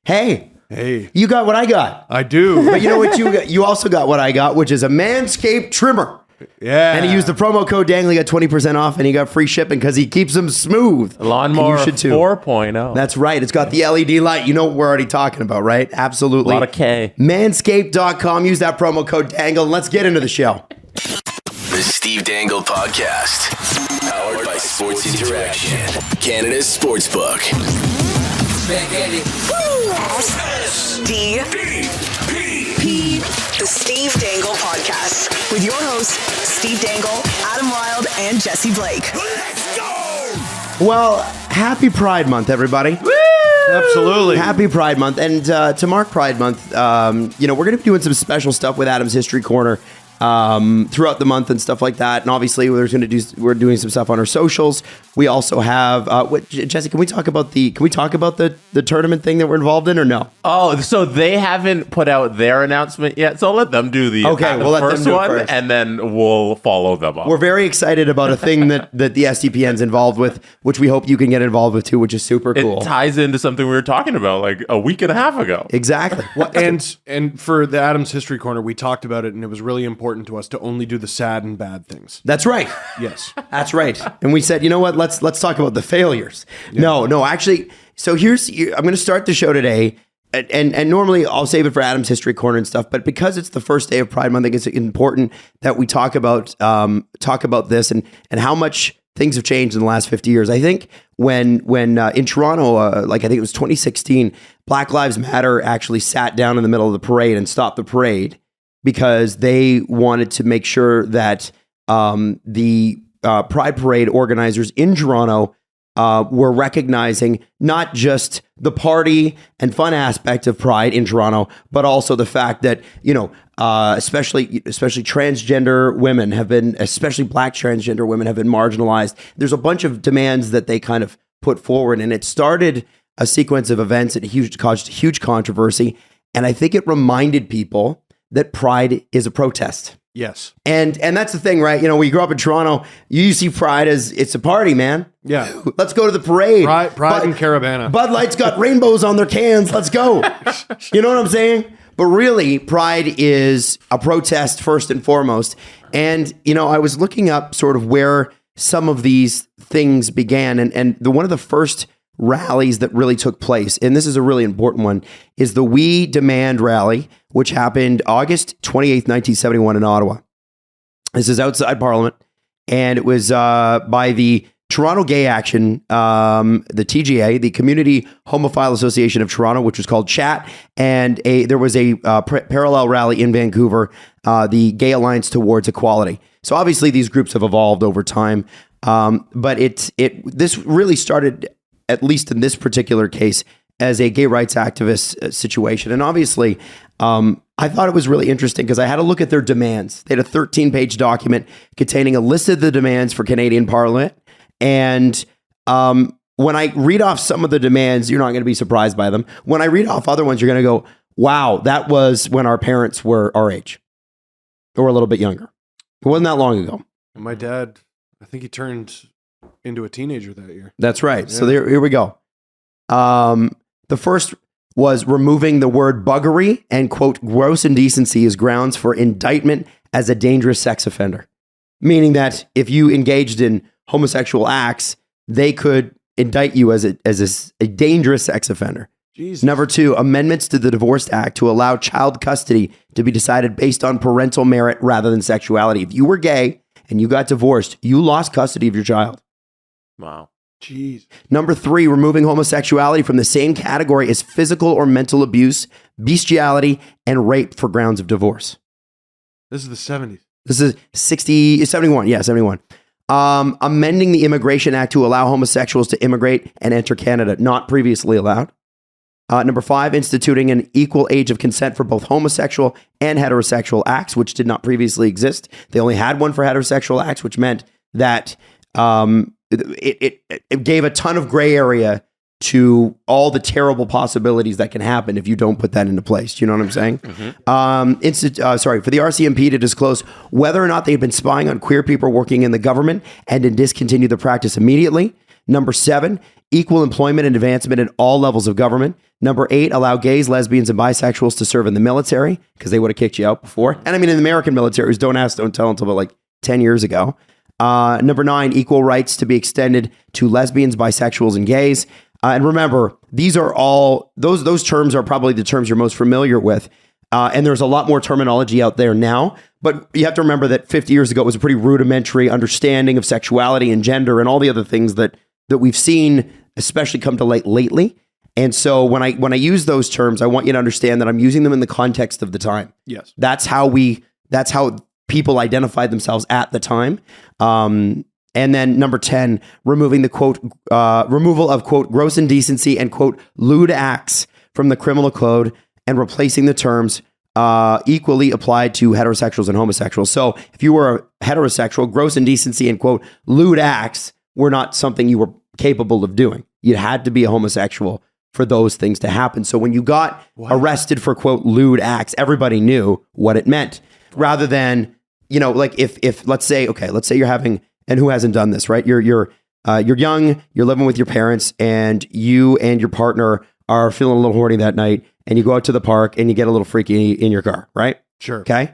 Hey, Hey, you got what I got. I do. But you know what you got? You also got what I got, which is a Manscaped trimmer. Yeah. And he used the promo code Dangle, he got 20% off, and he got free shipping because he keeps them smooth. Lawnmower And you should too. 4.0. That's right. It's got the LED light. You know what we're already talking about, right? Absolutely. A lot of K. Manscaped.com. Use that promo code Dangle, and let's get into the show. The Steve Dangle Podcast. Powered by Sports Interaction. Canada's Sportsbook. SDP. The Steve Dangle Podcast. With your hosts, Steve Dangle, Adam Wilde, and Jesse Blake. Let's go! Well, happy Pride Month, everybody. Absolutely. Happy Pride Month. And to mark Pride Month, we're going to be doing some special stuff with Adam's History Corner throughout the month and stuff like that. And obviously, we're doing some stuff on our socials. We also have Jesse. Can we talk about the tournament thing that we're involved in, or no? Oh, so they haven't put out their announcement yet. So let them do the We'll let them first do it one, first. and then we'll follow them up. We're very excited about a thing that the SDPN's involved with, which we hope you can get involved with too, which is super cool. It ties into something we were talking about like a week and a half ago. Exactly. Well, and for the Adams History Corner, we talked about it, and it was really important to us to only do the sad and bad things. That's right. Yes. That's right. And we said, you know what? Let's talk about the failures. Yeah. No, actually. So I'm going to start the show today. And normally I'll save it for Adam's History Corner and stuff, but because it's the first day of Pride Month, I think it's important that we talk about this and how much things have changed in the last 50 years. I think when in Toronto, I think it was 2016, Black Lives Matter actually sat down in the middle of the parade and stopped the parade because they wanted to make sure that the Pride Parade organizers in Toronto were recognizing not just the party and fun aspect of Pride in Toronto, but also the fact that, especially transgender women especially Black transgender women have been marginalized. There's a bunch of demands that they kind of put forward, and it started a sequence of events that caused huge controversy. And I think it reminded people that Pride is a protest. Yes. And that's the thing, right? We grew up in Toronto. You see Pride as it's a party, man. Yeah. Let's go to the parade. Pride and Caravana. Bud Light's got rainbows on their cans. Let's go. You know what I'm saying? But really, Pride is a protest first and foremost. And, I was looking up sort of where some of these things began. And one of the first rallies that really took place, and this is a really important one, is the We Demand rally, which happened August 28th, 1971 in Ottawa. This is outside Parliament, and it was by the Toronto Gay Action, the TGA, the Community Homophile Association of Toronto, which was called CHAT, and there was a parallel rally in Vancouver, the Gay Alliance Towards Equality. So obviously these groups have evolved over time, but this really started, at least in this particular case, as a gay rights activist situation. And obviously, I thought it was really interesting because I had to look at their demands. They had a 13-page document containing a list of the demands for Canadian Parliament. And when I read off some of the demands, you're not going to be surprised by them. When I read off other ones, you're going to go, wow, that was when our parents were our age or a little bit younger. It wasn't that long ago. My dad, I think he turned into a teenager that year. That's right. Yeah. So here we go. The first was removing the word buggery and, quote, gross indecency as grounds for indictment as a dangerous sex offender. Meaning that if you engaged in homosexual acts, they could indict you as a dangerous sex offender. Jesus. Number 2, amendments to the Divorce Act to allow child custody to be decided based on parental merit rather than sexuality. If you were gay and you got divorced, you lost custody of your child. Wow. Jeez. Number 3, removing homosexuality from the same category as physical or mental abuse, bestiality, and rape for grounds of divorce. This is the 70s. This is 71. Yeah, 71. Amending the Immigration Act to allow homosexuals to immigrate and enter Canada, not previously allowed. Number 5, instituting an equal age of consent for both homosexual and heterosexual acts, which did not previously exist. They only had one for heterosexual acts, which meant that it gave a ton of gray area to all the terrible possibilities that can happen if you don't put that into place. Do you know what I'm saying? Mm-hmm. For the RCMP to disclose whether or not they've been spying on queer people working in the government and to discontinue the practice immediately. Number 7, equal employment and advancement in all levels of government. Number 8, allow gays, lesbians, and bisexuals to serve in the military because they would have kicked you out before. And I mean, in the American military, it was don't ask, don't tell until about like 10 years ago. Number 9, equal rights to be extended to lesbians, bisexuals, and gays. And remember, these are all, those terms are probably the terms you're most familiar with. And there's a lot more terminology out there now. But you have to remember that 50 years ago, it was a pretty rudimentary understanding of sexuality and gender and all the other things that we've seen, especially come to light lately. And so when I use those terms, I want you to understand that I'm using them in the context of the time. Yes. That's how people identified themselves at the time. And then number 10, removing the quote, removal of quote, gross indecency and quote, lewd acts from the criminal code and replacing the terms equally applied to heterosexuals and homosexuals. So if you were a heterosexual, gross indecency and quote, lewd acts were not something you were capable of doing. You had to be a homosexual for those things to happen. So when you got arrested for quote, lewd acts, everybody knew what it meant. Rather than, you know, like if let's say you're having, and who hasn't done this, right? You're young, you're living with your parents, and you and your partner are feeling a little horny that night, and you go out to the park and you get a little freaky in your car, right? Sure. Okay.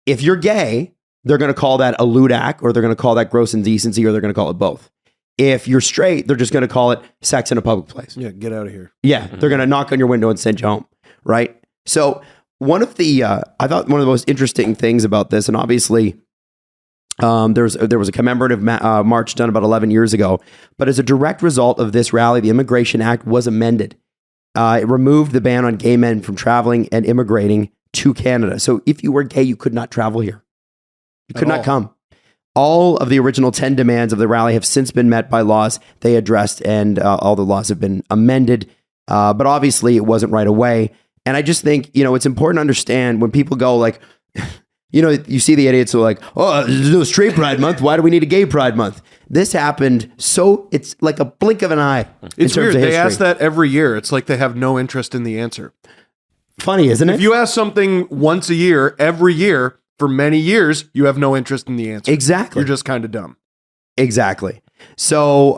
If you're gay, they're going to call that a lewd act, or they're going to call that gross indecency, or they're going to call it both. If you're straight, they're just going to call it sex in a public place. Yeah, get out of here. Yeah, they're going to knock on your window and send you home, right? So one of the, I thought one of the most interesting things about this, and obviously there was a commemorative march done about 11 years ago, but as a direct result of this rally, the Immigration Act was amended. It removed the ban on gay men from traveling and immigrating to Canada. So if you were gay, you could not travel here. You could not come. All of the original 10 demands of the rally have since been met by laws they addressed, and all the laws have been amended. But obviously, it wasn't right away. And I just think, you know, it's important to understand when people go like, you know, you see the idiots who are like, oh, there's no straight pride month. Why do we need a gay pride month? This happened. So it's like a blink of an eye. It's weird. They ask that every year. It's like they have no interest in the answer. Funny, isn't it? If you ask something once a year, every year, for many years, you have no interest in the answer. Exactly. You're just kind of dumb. Exactly. So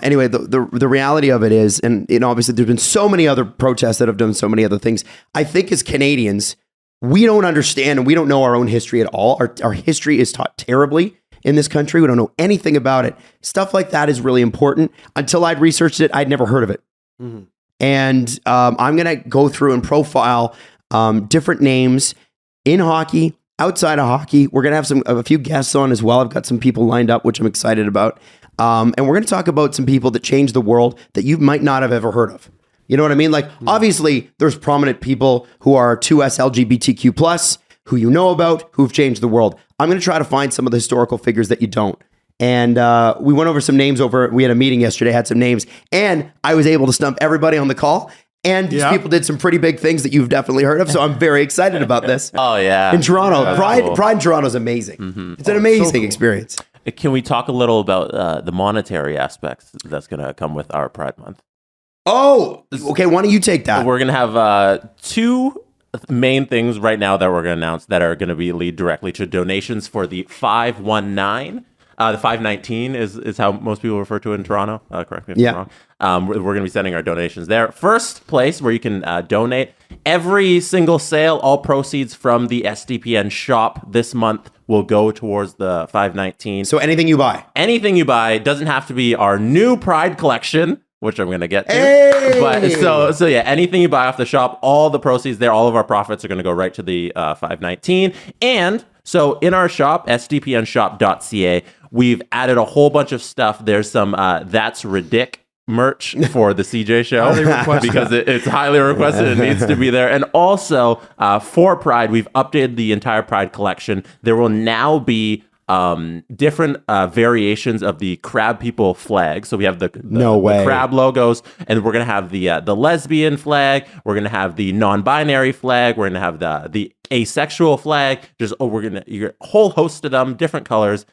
anyway, the reality of it is, and you know, obviously there's been so many other protests that have done so many other things. I think as Canadians, we don't understand and we don't know our own history at all. Our history is taught terribly in this country. We don't know anything about it. Stuff like that is really important. Until I'd researched it, I'd never heard of it. Mm-hmm. And I'm going to go through and profile different names in hockey, outside of hockey. We're going to have a few guests on as well. I've got some people lined up, which I'm excited about. And we're going to talk about some people that changed the world that you might not have ever heard of. You know what I mean? Like, obviously, there's prominent people who are 2S LGBTQ+, who you know about, who've changed the world. I'm going to try to find some of the historical figures that you don't. And we went over some names we had a meeting yesterday, had some names, and I was able to stump everybody on the call. And these people did some pretty big things that you've definitely heard of. So I'm very excited about this. Oh, yeah. In Toronto. Yeah, Pride cool. in Toronto is amazing. Mm-hmm. It's an amazing experience. Can we talk a little about the monetary aspects that's going to come with our Pride Month? Oh, okay. Why don't you take that? We're going to have two main things right now that we're going to announce that are going to be lead directly to donations for the 519. The 519 is how most people refer to it in Toronto. Correct me if I'm wrong. We're going to be sending our donations there. First place where you can donate. Every single sale, all proceeds from the SDPN shop this month will go towards the 519. So anything you buy. Anything you buy doesn't have to be our new Pride collection, which I'm going to get to. Hey! But so yeah, anything you buy off the shop, all the proceeds there, all of our profits are going to go right to the 519. And so in our shop, sdpnshop.ca, we've added a whole bunch of stuff. There's some That's Ridic merch for the CJ show because it's highly requested. It needs to be there. And also for Pride, we've updated the entire Pride collection. There will now be different variations of the crab people flag. So we have the crab logos, and we're gonna have the lesbian flag. We're gonna have the non-binary flag. We're gonna have the asexual flag. We're gonna a whole host of them, different colors.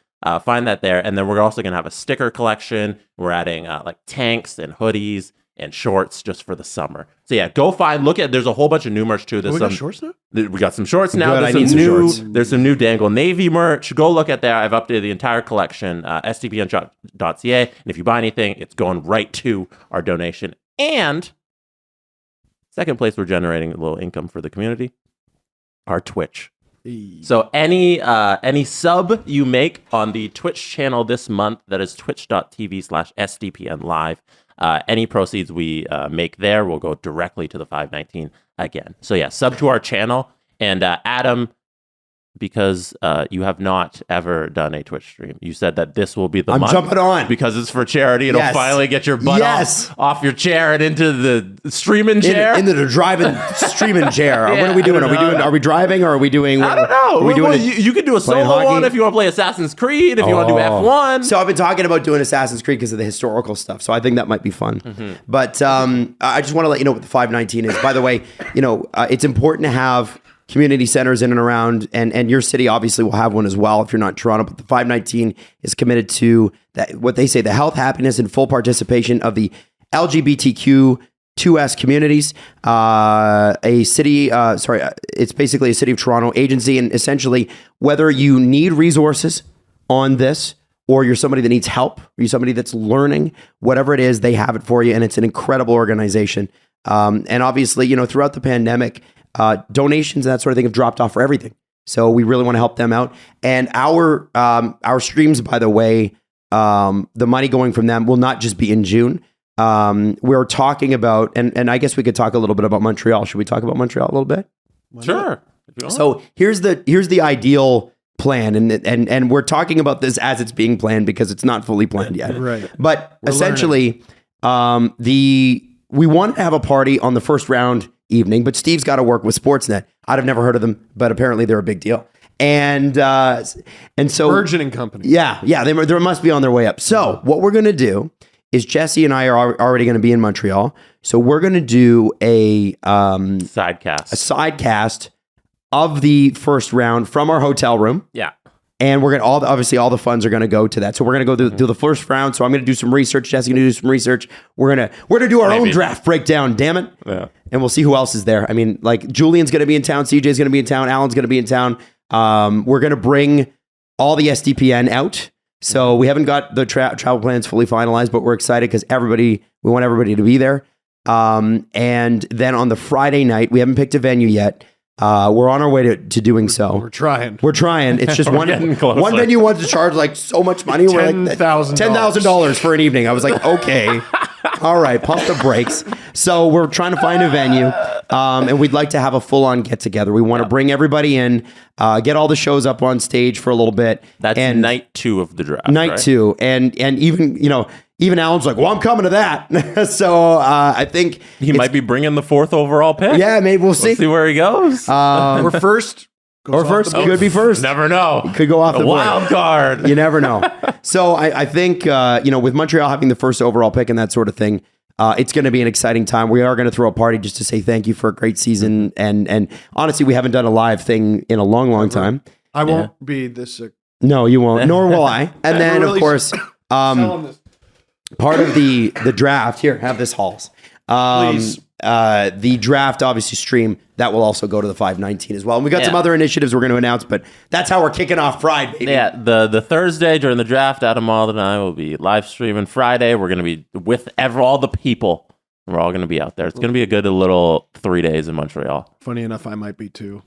Find that there, and then we're also gonna have a sticker collection. We're adding like tanks and hoodies and shorts just for the summer. So yeah, go look at. There's a whole bunch of new merch too. There's we got shorts now? We got some shorts now. Good, There's I need some shorts. There's some new Dangle Navy merch. Go look at there. I've updated the entire collection, sdpn.ca. And if you buy anything, it's going right to our donation. And second place, we're generating a little income for the community, our Twitch. So any sub you make on the Twitch channel this month, that is twitch.tv/SDPN live, any proceeds we make there will go directly to the 519 again. So yeah, sub to our channel. And Adam, because you have not ever done a Twitch stream, you said that this will be the month. I'm jumping on. Because it's for charity. It'll Yes. finally get your butt off your chair and into the streaming chair. Into the driving streaming chair. Yeah, what are we doing? I don't know. Are we driving or are we doing? I don't know. Are we doing? You can do a playing solo hockey? one if you want to play Assassin's Creed, if you want to do F1. So I've been talking about doing Assassin's Creed because of the historical stuff. So I think that might be fun. Mm-hmm. But I just want to let you know what the 519 is. By the way, it's important to have community centers in and around, and your city obviously will have one as well if you're not in Toronto. But the 519 is committed to that, what they say, the health, happiness, and full participation of the LGBTQ2S communities. It's basically a City of Toronto agency, and essentially, whether you need resources on this, or you're somebody that needs help, or you're somebody that's learning, whatever it is, they have it for you, and it's an incredible organization. And obviously, throughout the pandemic, donations and that sort of thing have dropped off for everything. So we really want to help them out. And our streams, by the way, the money going from them will not just be in June. We're talking about, and I guess we could talk a little bit about Montreal. Should we talk about Montreal a little bit? Sure. So here's the ideal plan, and we're talking about this as it's being planned because it's not fully planned yet. Right. But essentially, we want to have a party on the first round evening, but Steve's got to work with Sportsnet. I'd have never heard of them, but apparently they're a big deal. And so burgeoning company. Yeah, they must be on their way up. So what we're going to do is Jesse and I are already going to be in Montreal. So we're going to do a sidecast of the first round from our hotel room. Yeah. And we're going to obviously all the funds are going to go to that. So we're going to go do the first round. So I'm going to do some research. Jesse's going to do some research. We're going to do our own draft breakdown. Damn it. Yeah. And we'll see who else is there. I mean, like Julian's going to be in town. CJ's going to be in town. Alan's going to be in town. We're going to bring all the SDPN out. So we haven't got the travel plans fully finalized, but we're excited because we want everybody to be there. And then on the Friday night, we haven't picked a venue yet. We're on our way to doing so. We're trying. It's just one venue wants to charge like so much money. $10,000 for an evening. I was like, okay, all right, pump the brakes. So we're trying to find a venue, and we'd like to have a full-on get-together. We want to bring everybody in, get all the shows up on stage for a little bit. That's night 2 of the draft. Night 2, and even Alan's like, well, I'm coming to that. So I think he might be bringing the 4th overall pick. Yeah, maybe we'll see. See where he goes. Or first. Could be first. Never know. Could go off the wild card. You never know. So I think, with Montreal having the first overall pick and that sort of thing, it's going to be an exciting time. We are going to throw a party just to say thank you for a great season. And honestly, we haven't done a live thing in a long, long time. I won't be this sick. No, you won't. Nor will I. And then, of course, part of the draft, here, have this, Halls. Please. The draft obviously stream that will also go to the 519 as well. And we got some other initiatives we're going to announce, but that's how we're kicking off Friday. Baby. Yeah, the Thursday during the draft, Adam Wild and I will be live streaming. Friday, we're going to be with all the people. We're all going to be out there. It's going to be a good little 3 days in Montreal. Funny enough, I might be too,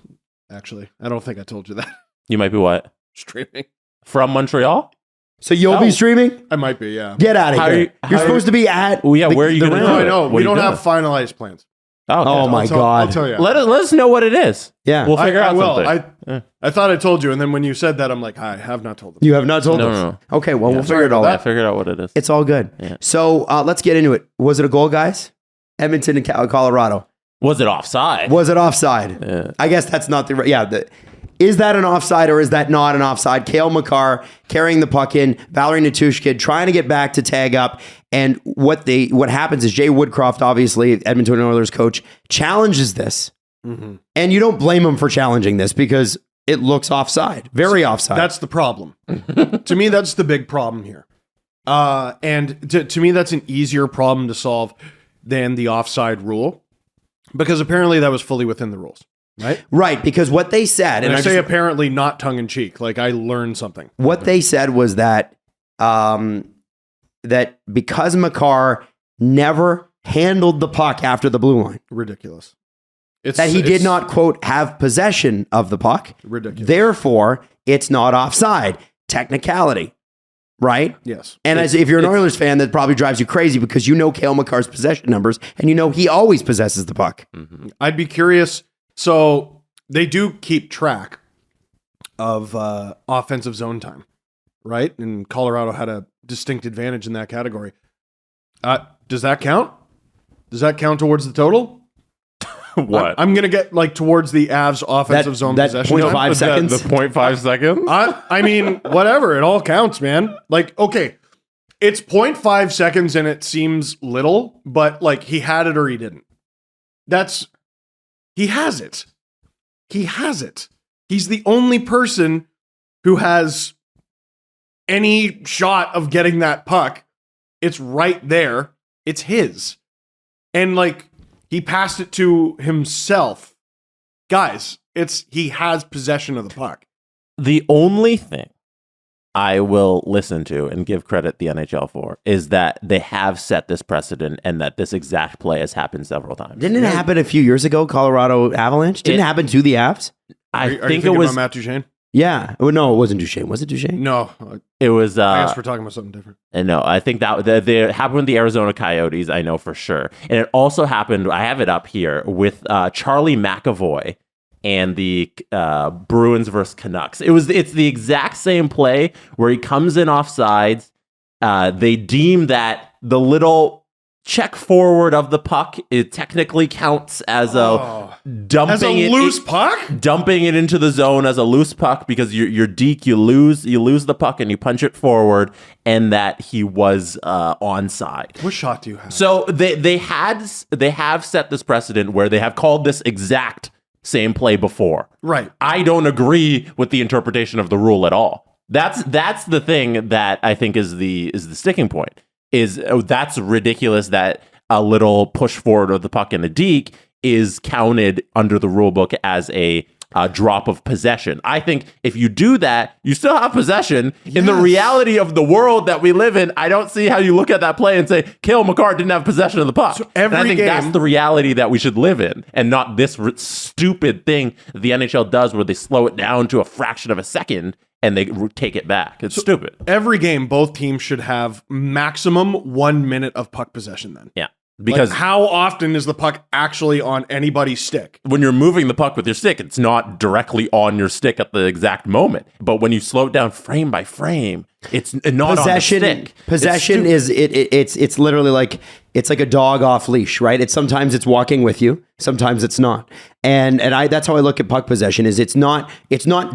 actually. I don't think I told you that. You might be what? Streaming. From Montreal? So you'll be streaming? I might be, yeah. Get out of here. You're supposed to be at... Well, yeah, where are you going to do No, it? I know. What We are you don't doing? have finalized plans. Oh my God. I'll tell you. Let us know what it is. Yeah. We'll figure out something. I thought I told you, and then when you said that, I'm like, I have not told them. You have not told us? No. Okay, well, we'll figure it all I out. figured out what it is. It's all good. Yeah. So let's get into it. Was it a goal, guys? Edmonton and Colorado. Was it offside? Was it offside? Yeah. I guess that's not the... Yeah, is that an offside or is that not an offside? Kale McCarr carrying the puck in, Valerie Natushkin trying to get back to tag up. And what happens is Jay Woodcroft, obviously, Edmonton Oilers coach, challenges this. Mm-hmm. And you don't blame him for challenging this because it looks offside. Very offside. That's the problem. To me, that's the big problem here. And to me, that's an easier problem to solve than the offside rule because apparently that was fully within the rules. Right, because what they said, And I say apparently not tongue in cheek. Like I learned something. What they said was that that because Makar never handled the puck after the blue line, Ridiculous. That he did not, quote, have possession of the puck. Ridiculous. Therefore, it's not offside. Technicality. Right? Yes. And if you're an Oilers fan, that probably drives you crazy because you know Cale Makar's possession numbers and you know he always possesses the puck. Mm-hmm. I'd be curious. So they do keep track of offensive zone time, right? And Colorado had a distinct advantage in that category. Does that count? Does that count towards the total? What? I'm going to get like towards the Avs offensive zone possession. 0.5 seconds? The 0.5 seconds? I mean, whatever. It all counts, man. Like, okay, it's 0.5 seconds and it seems little, but like he had it or he didn't. He has it. He has it. He's the only person who has any shot of getting that puck. It's right there. It's his. And like, he passed it to himself. Guys, he has possession of the puck. The only thing I will listen to and give credit the NHL for is that they have set this precedent and that this exact play has happened several times. Didn't it happen a few years ago, Colorado Avalanche? Didn't it happen to the Avs? Are you thinking about Matt Duchene? Yeah. Oh, no, it wasn't Duchene. Was it Duchene? No. It was... I guess we're talking about something different. No, I think that it happened with the Arizona Coyotes, I know for sure. And it also happened, I have it up here, with Charlie McAvoy and the Bruins versus Canucks. It's the exact same play where he comes in offsides. They deem that the little check forward of the puck, it technically counts as dumping it into the zone as a loose puck because you're deke, you lose the puck and you punch it forward, and that he was onside. What shot do you have? So they have set this precedent where they have called this exact same play before. Right. I don't agree with the interpretation of the rule at all. That's the thing that I think is the sticking point. That's ridiculous that a little push forward of the puck in the deke is counted under the rule book as a drop of possession. I think if you do that, you still have possession. Yes. In the reality of the world that we live in, I don't see how you look at that play and say, Cale Makar didn't have possession of the puck. So and I think that's the reality that we should live in, and not this stupid thing the NHL does where they slow it down to a fraction of a second and they take it back. It's stupid. Every game, both teams should have maximum 1 minute of puck possession then. Yeah. Because like how often is the puck actually on anybody's stick? When you're moving the puck with your stick, it's not directly on your stick at the exact moment. But when you slow it down frame by frame, it's not possession, on the stick. Possession it's literally like it's like a dog off leash, right? Sometimes it's walking with you, sometimes it's not. And that's how I look at puck possession. Is it's not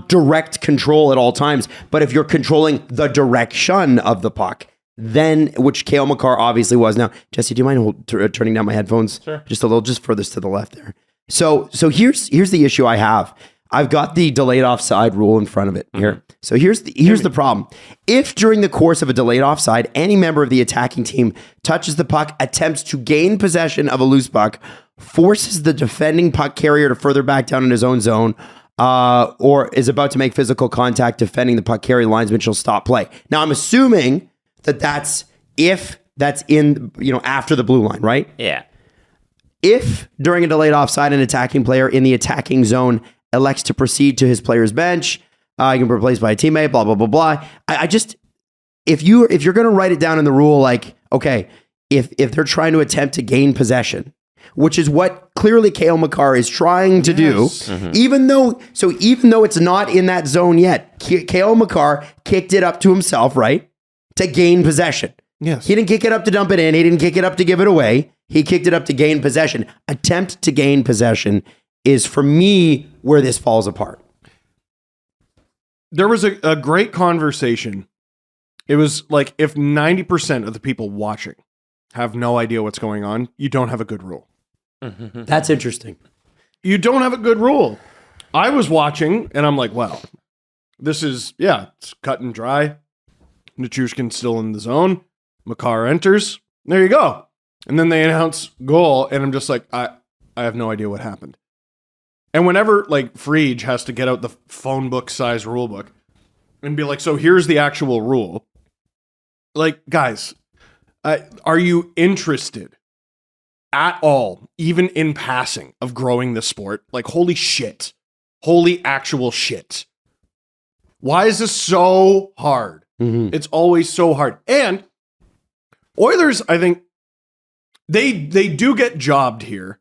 direct control at all times, but if you're controlling the direction of the puck, then, which Cale Makar obviously was. Now, Jesse, do you mind turning down my headphones? Sure. Just furthest to the left there. So here's the issue I have. I've got the delayed offside rule in front of it here. Mm-hmm. So here's the problem. If during the course of a delayed offside, any member of the attacking team touches the puck, attempts to gain possession of a loose puck, forces the defending puck carrier to further back down in his own zone, or is about to make physical contact defending the puck carrier, linesman shall stop play. Now, I'm assuming that's in, after the blue line, right? Yeah. If during a delayed offside, an attacking player in the attacking zone elects to proceed to his player's bench, he can be replaced by a teammate, blah, blah, blah, blah. If you're going to write it down in the rule, like, okay, if they're trying to attempt to gain possession, which is what clearly Cale Makar is trying to do, mm-hmm. even though it's not in that zone yet, Cale Makar kicked it up to himself, right? To gain possession. Yes. He didn't kick it up to dump it in. He didn't kick it up to give it away. He kicked it up to gain possession. Attempt to gain possession is, for me, where this falls apart. There was a great conversation. It was like, if 90% of the people watching have no idea what's going on, you don't have a good rule. That's interesting. You don't have a good rule. I was watching, and I'm like, well, this is, it's cut and dry. Nichushkin's still in the zone. Makar enters. There you go. And then they announce goal, and I'm just like, I have no idea what happened. And whenever like Frege has to get out the phone book size rule book and be like, so here's the actual rule. Like, guys, are you interested at all, even in passing, of growing the sport? Like, holy shit. Holy actual shit. Why is this so hard? Mm-hmm. It's always so hard. And Oilers, I think, they do get jobbed here.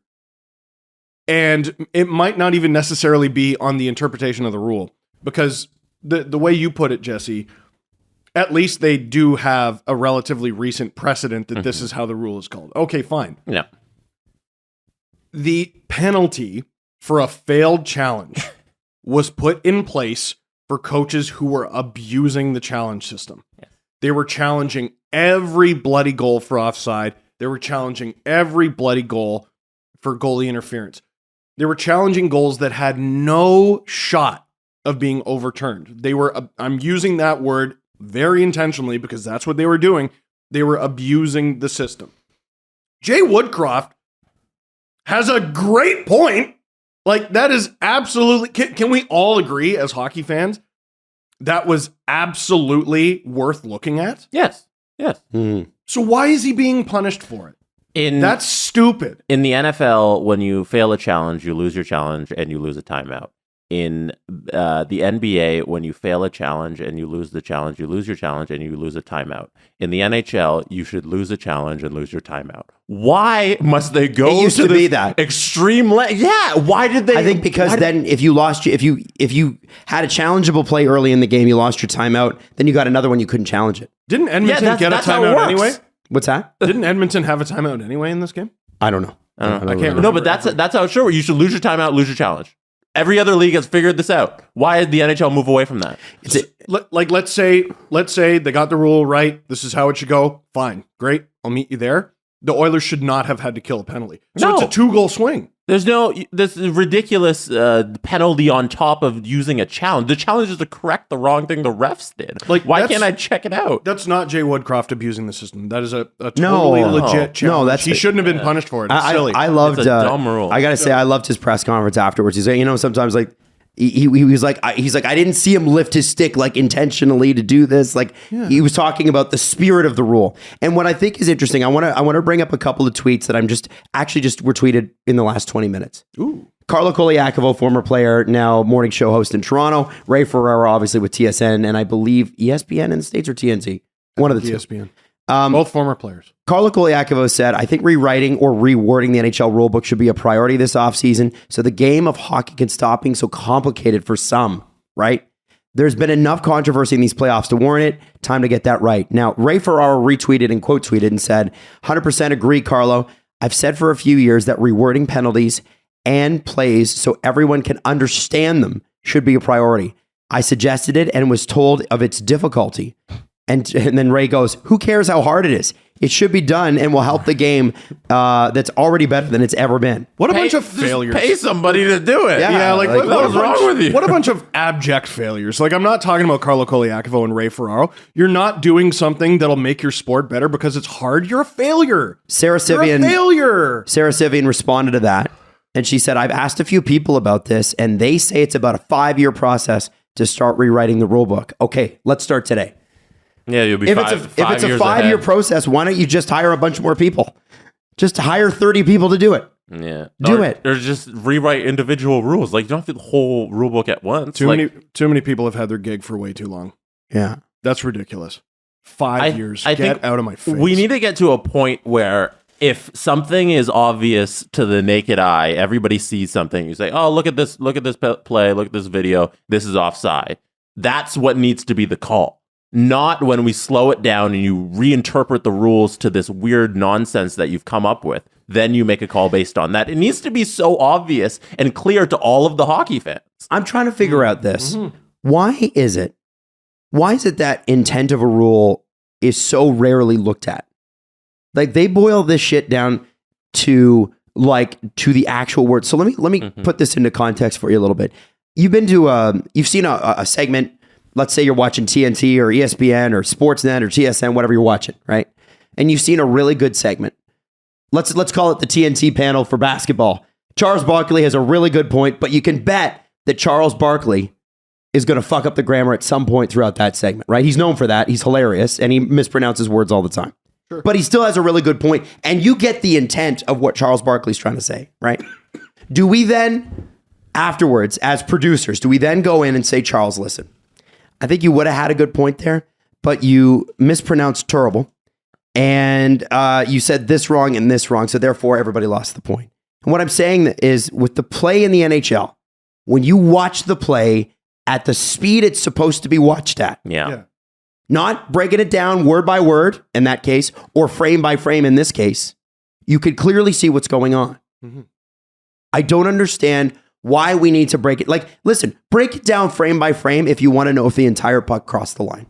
And it might not even necessarily be on the interpretation of the rule. Because the way you put it, Jesse, at least they do have a relatively recent precedent that this is how the rule is called. Okay, fine. Yeah. The penalty for a failed challenge was put in place for coaches who were abusing the challenge system. Yes. They were challenging every bloody goal for offside. They were challenging every bloody goal for goalie interference. They were challenging goals that had no shot of being overturned. They were, I'm using that word very intentionally because that's what they were doing. They were abusing the system. Jay Woodcroft has a great point. Like, that is absolutely, can we all agree as hockey fans that was absolutely worth looking at? Yes. Yes. Mm. So why is he being punished for it? That's stupid. In the NFL, when you fail a challenge, you lose your challenge and you lose a timeout. In the NBA, when you fail a challenge and you lose the challenge, you lose your challenge and you lose a timeout. In the NHL, you should lose a challenge and lose your timeout. Why must they go It used to be that extreme? Yeah. Why did they? I think because then if you had a challengeable play early in the game, you lost your timeout. Then you got another one, you couldn't challenge it. Didn't Edmonton get a timeout anyway? What's that? Didn't Edmonton have a timeout anyway in this game? I don't know. I don't know. I can't remember. No, but that's how it's sure. You should lose your timeout, lose your challenge. Every other league has figured this out. Why did the NHL move away from that? Let's say they got the rule right. This is how it should go. Fine. Great. I'll meet you there. The Oilers should not have had to kill a penalty. So it's a 2-goal swing. There's this ridiculous penalty on top of using a challenge. The challenge is to correct the wrong thing the refs did. Like, why can't I check it out? That's not Jay Woodcroft abusing the system. That is a totally legit challenge. He shouldn't have been punished for it. It's silly. I loved It's a dumb rule. I gotta say, I loved his press conference afterwards. He's like, sometimes like he was like, I didn't see him lift his stick like intentionally to do this. Like he was talking about the spirit of the rule. And what I think is interesting, I want to bring up a couple of tweets that I'm just were tweeted in the last 20 minutes. Ooh. Carlo Koliakovo, former player, now morning show host in Toronto. Ray Ferraro, obviously with TSN, and I believe ESPN in the States or TNT. One of the two. ESPN. Both former players. Carlo Koliakovo said, I think rewriting or rewording the NHL rulebook should be a priority this offseason so the game of hockey can stop being so complicated for some, right? There's been enough controversy in these playoffs to warrant it. Time to get that right. Now, Ray Ferraro retweeted and quote tweeted and said, 100% agree, Carlo. I've said for a few years that rewording penalties and plays so everyone can understand them should be a priority. I suggested it and was told of its difficulty. And then Ray goes, who cares how hard it is? It should be done and will help the game that's already better than it's ever been. What a bunch of failures. Pay somebody to do it. Yeah, like what was wrong with you? What a bunch of abject failures. Like, I'm not talking about Carlo Koliakovo and Ray Ferraro. You're not doing something that'll make your sport better because it's hard. You're a failure. Sarah Sivian responded to that. And she said, I've asked a few people about this and they say it's about a 5-year process to start rewriting the rule book. Okay, let's start today. Yeah, you'll be if it's a 5-year process, why don't you just hire a bunch more people? Just hire 30 people to do it. Yeah, do it. Or just rewrite individual rules. Like, you don't have to do the whole rule book at once. Too many people have had their gig for way too long. Yeah, that's ridiculous. 5 years. Get out of my face. We need to get to a point where if something is obvious to the naked eye, everybody sees something. You say, "Oh, look at this! Look at this play! Look at this video! This is offside." That's what needs to be the call. Not when we slow it down and you reinterpret the rules to this weird nonsense that you've come up with. Then you make a call based on that. It needs to be so obvious and clear to all of the hockey fans. I'm trying to figure out this. Why is it that intent of a rule is so rarely looked at? Like, they boil this shit down to the actual word. So let me put this into context for you a little bit. You've seen a segment. Let's say you're watching TNT or ESPN or Sportsnet or TSN, whatever you're watching, right? And you've seen a really good segment. Let's call it the TNT panel for basketball. Charles Barkley has a really good point, but you can bet that Charles Barkley is going to fuck up the grammar at some point throughout that segment, right? He's known for that. He's hilarious, and he mispronounces words all the time. Sure. But he still has a really good point, and you get the intent of what Charles Barkley's trying to say, right? Do we then, afterwards, as producers, do we then go in and say, Charles, listen, I think you would have had a good point there, but you mispronounced terrible, and you said this wrong and this wrong, so therefore everybody lost the point. And what I'm saying is, with the play in the NHL, when you watch the play at the speed it's supposed to be watched at, not breaking it down word by word in that case, or frame by frame in this case, you could clearly see what's going on. Mm-hmm. I don't understand why we need to break it. Like, listen, break it down frame by frame if you want to know if the entire puck crossed the line.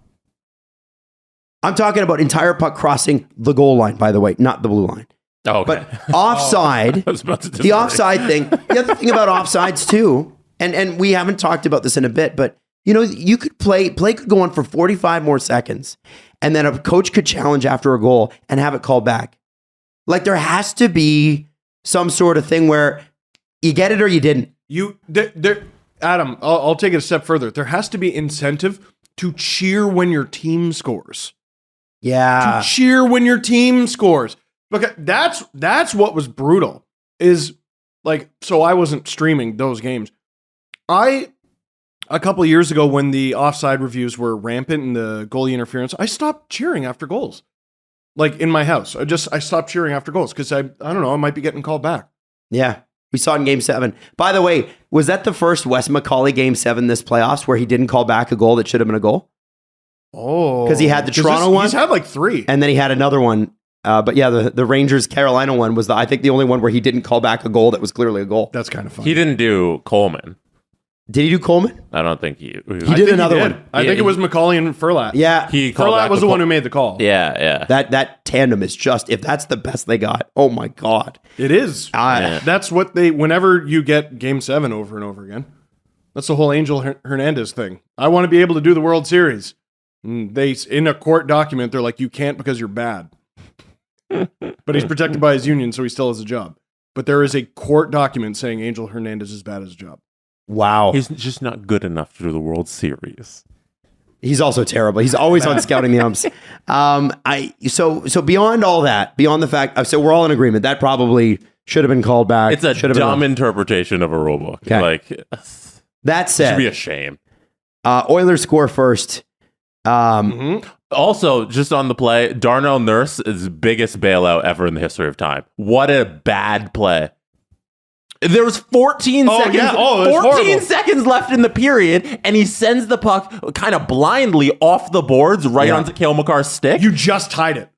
I'm talking about entire puck crossing the goal line, by the way, not the blue line. Oh, okay. But offside, the offside thing, the other thing about offsides too, and we haven't talked about this in a bit, but you know, you could play could go on for 45 more seconds, and then a coach could challenge after a goal and have it called back. Like, there has to be some sort of thing where you get it or you didn't. Adam, I'll take it a step further. There has to be incentive to cheer when your team scores. Yeah. To cheer when your team scores. Look, that's what was brutal. Is like, so I wasn't streaming those games. A couple of years ago, when the offside reviews were rampant and the goalie interference, I stopped cheering after goals. Like, in my house, I stopped cheering after goals because I don't know, I might be getting called back. Yeah, we saw it in Game 7. By the way, was that the first Wes McCauley Game 7 this playoffs where he didn't call back a goal that should have been a goal? Oh, because he had the Toronto one. He's had like 3, and then he had another one. But yeah, the Rangers Carolina one was I think the only one where he didn't call back a goal that was clearly a goal. That's kind of funny. He didn't do Coleman. Did he do Coleman? I don't think he did another one. I think it was McCauley and Furlat. Yeah, Furlat was the one who made the call. Yeah. That tandem is just, if that's the best they got, oh my God, it is. That's what whenever you get Game 7 over and over again, that's the whole Angel Hernandez thing. I want to be able to do the World Series. And in a court document, they're like, you can't because you're bad. But he's protected by his union, so he still has a job. But there is a court document saying Angel Hernandez is bad at his job. Wow. He's just not good enough to do the World Series. He's also terrible. He's always on scouting the umps. So beyond all that, beyond the fact, so we're all in agreement that probably should have been called back. It's a dumb interpretation of a rule book. Okay. Like, that said, it should be a shame. Oilers score first. Also, just on the play, Darnell Nurse's biggest bailout ever in the history of time. What a bad play. There was 14 seconds. Yeah. 14 seconds left in the period, and he sends the puck kind of blindly off the boards onto Cale Makar's stick. You just tied it.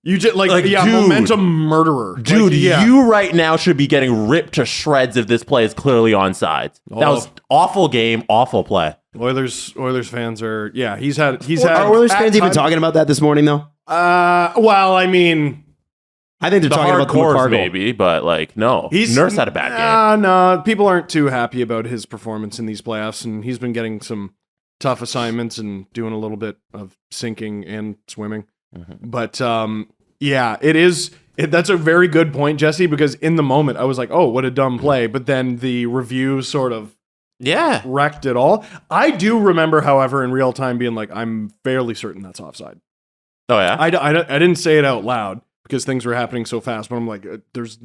You just dude, momentum murderer. Dude, you right now should be getting ripped to shreds if this play is clearly onside. That was awful game, awful play. Oilers fans are he's had Are Oilers fans even talking about that this morning though? Well, I mean, I think they're talking about the McCarr maybe, but like, no. Nurse had a bad game. No, people aren't too happy about his performance in these playoffs, and he's been getting some tough assignments and doing a little bit of sinking and swimming. Mm-hmm. But it is. That's a very good point, Jesse, because in the moment I was like, oh, what a dumb play. But then the review sort of wrecked it all. I do remember, however, in real time being like, I'm fairly certain that's offside. Oh, yeah? I didn't say it out loud because things were happening so fast, but I'm like, there's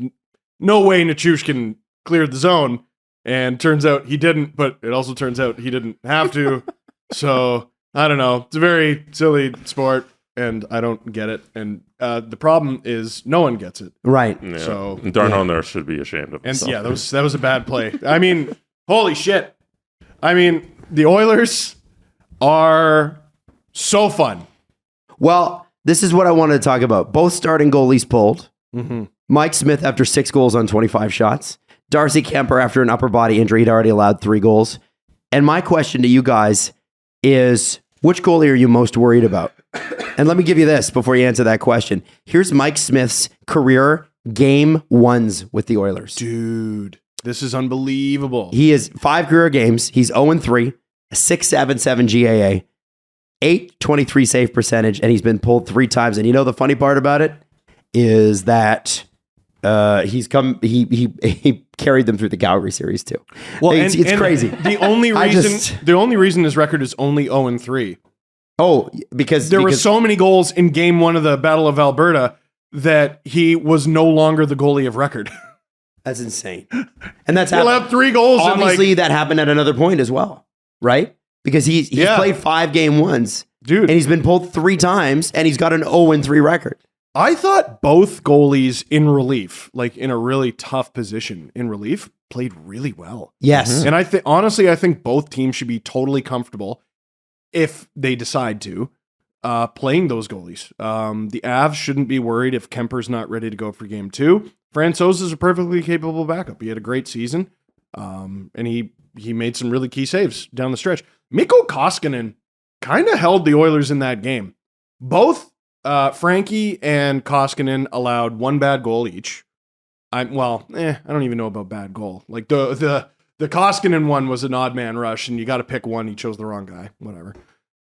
no way Nichushkin cleared the zone. And turns out he didn't, but it also turns out he didn't have to. So, I don't know. It's a very silly sport, and I don't get it. And the problem is no one gets it. Right. Yeah. So Darnell Nurse should be ashamed of himself. And that was a bad play. I mean, holy shit. I mean, the Oilers are so fun. Well, this is what I wanted to talk about. Both starting goalies pulled. Mm-hmm. Mike Smith after 6 goals on 25 shots. Darcy Kemper after an upper body injury. He'd already allowed 3 goals. And my question to you guys is, which goalie are you most worried about? And let me give you this before you answer that question. Here's Mike Smith's career game ones with the Oilers. Dude, this is unbelievable. He is 5 career games. He's 0-3, a 6.77 GAA, 8.23 save percentage, and he's been pulled 3 times. And you know the funny part about it is that he carried them through the Calgary series too. Well, it's crazy. The only reason his record is only 0-3. Oh, because there were so many goals in Game 1 of the Battle of Alberta that he was no longer the goalie of record. That's insane. And that's he'll have 3 goals. Obviously, that happened at another point as well, right? Because he's played 5 game ones, dude, and he's been pulled 3 times, and he's got an 0-3 record. I thought both goalies in relief, like in a really tough position in relief, played really well. Yes. And I think both teams should be totally comfortable if they decide to playing those goalies. The Avs shouldn't be worried if Kemper's not ready to go for Game 2. Francouz is a perfectly capable backup. He had a great season, and he made some really key saves down the stretch. Mikko Koskinen kind of held the Oilers in that game. Both Frankie and Koskinen allowed 1 bad goal each. I don't even know about bad goal. Like the Koskinen one was an odd man rush, and you got to pick one. He chose the wrong guy. Whatever.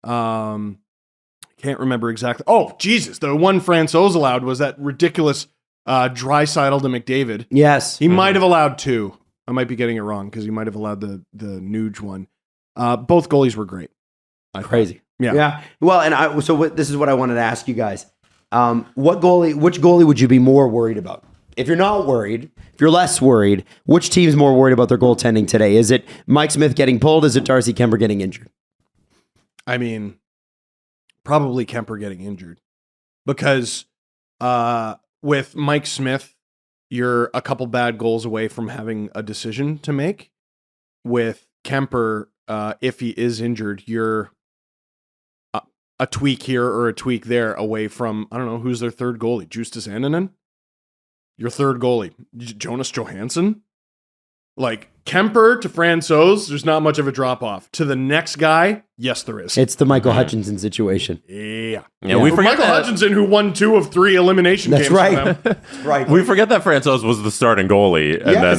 Can't remember exactly. Oh, Jesus. The one Francouz allowed was that ridiculous Draisaitl to McDavid. Yes. He might have allowed 2. I might be getting it wrong because he might have allowed the Nuge one. Both goalies were great. Crazy. Yeah. Well, this is what I wanted to ask you guys. Which goalie would you be more worried about? If you're not worried, if you're less worried, which team's more worried about their goaltending today? Is it Mike Smith getting pulled? Is it Darcy Kemper getting injured? I mean, probably Kemper getting injured because with Mike Smith, you're a couple bad goals away from having a decision to make. With Kemper, if he is injured, you're a tweak here or a tweak there away from, I don't know, who's their third goalie? Justus Sandin? Your third goalie, Jonas Johansson? Like, Kemper to Francouz, there's not much of a drop-off. To the next guy, yes, there is. It's the Michael Hutchinson situation. Yeah. We forget Michael Hutchinson, who won 2 of 3 elimination games. That's right. We forget that Francouz was the starting goalie, and then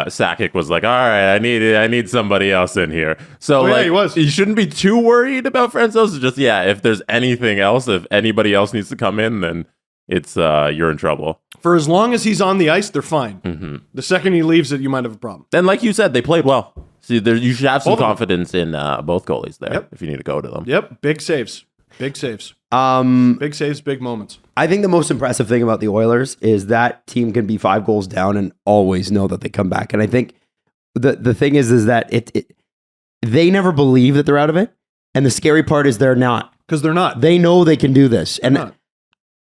Sakic was like, "All right, I need somebody else in here." So he was. You shouldn't be too worried about Francouz. Just if there's anything else, if anybody else needs to come in, then it's you're in trouble. For as long as he's on the ice, they're fine. Mm-hmm. The second he leaves it, you might have a problem. And like you said, they played well. See, you should have some confidence in both goalies there if you need to go to them. Yep, big saves. Big saves. Big saves, big moments. I think the most impressive thing about the Oilers is that team can be 5 goals down and always know that they come back. And I think the thing is that they never believe that they're out of it. And the scary part is they're not. Because they're not. They know they can do this. They're not.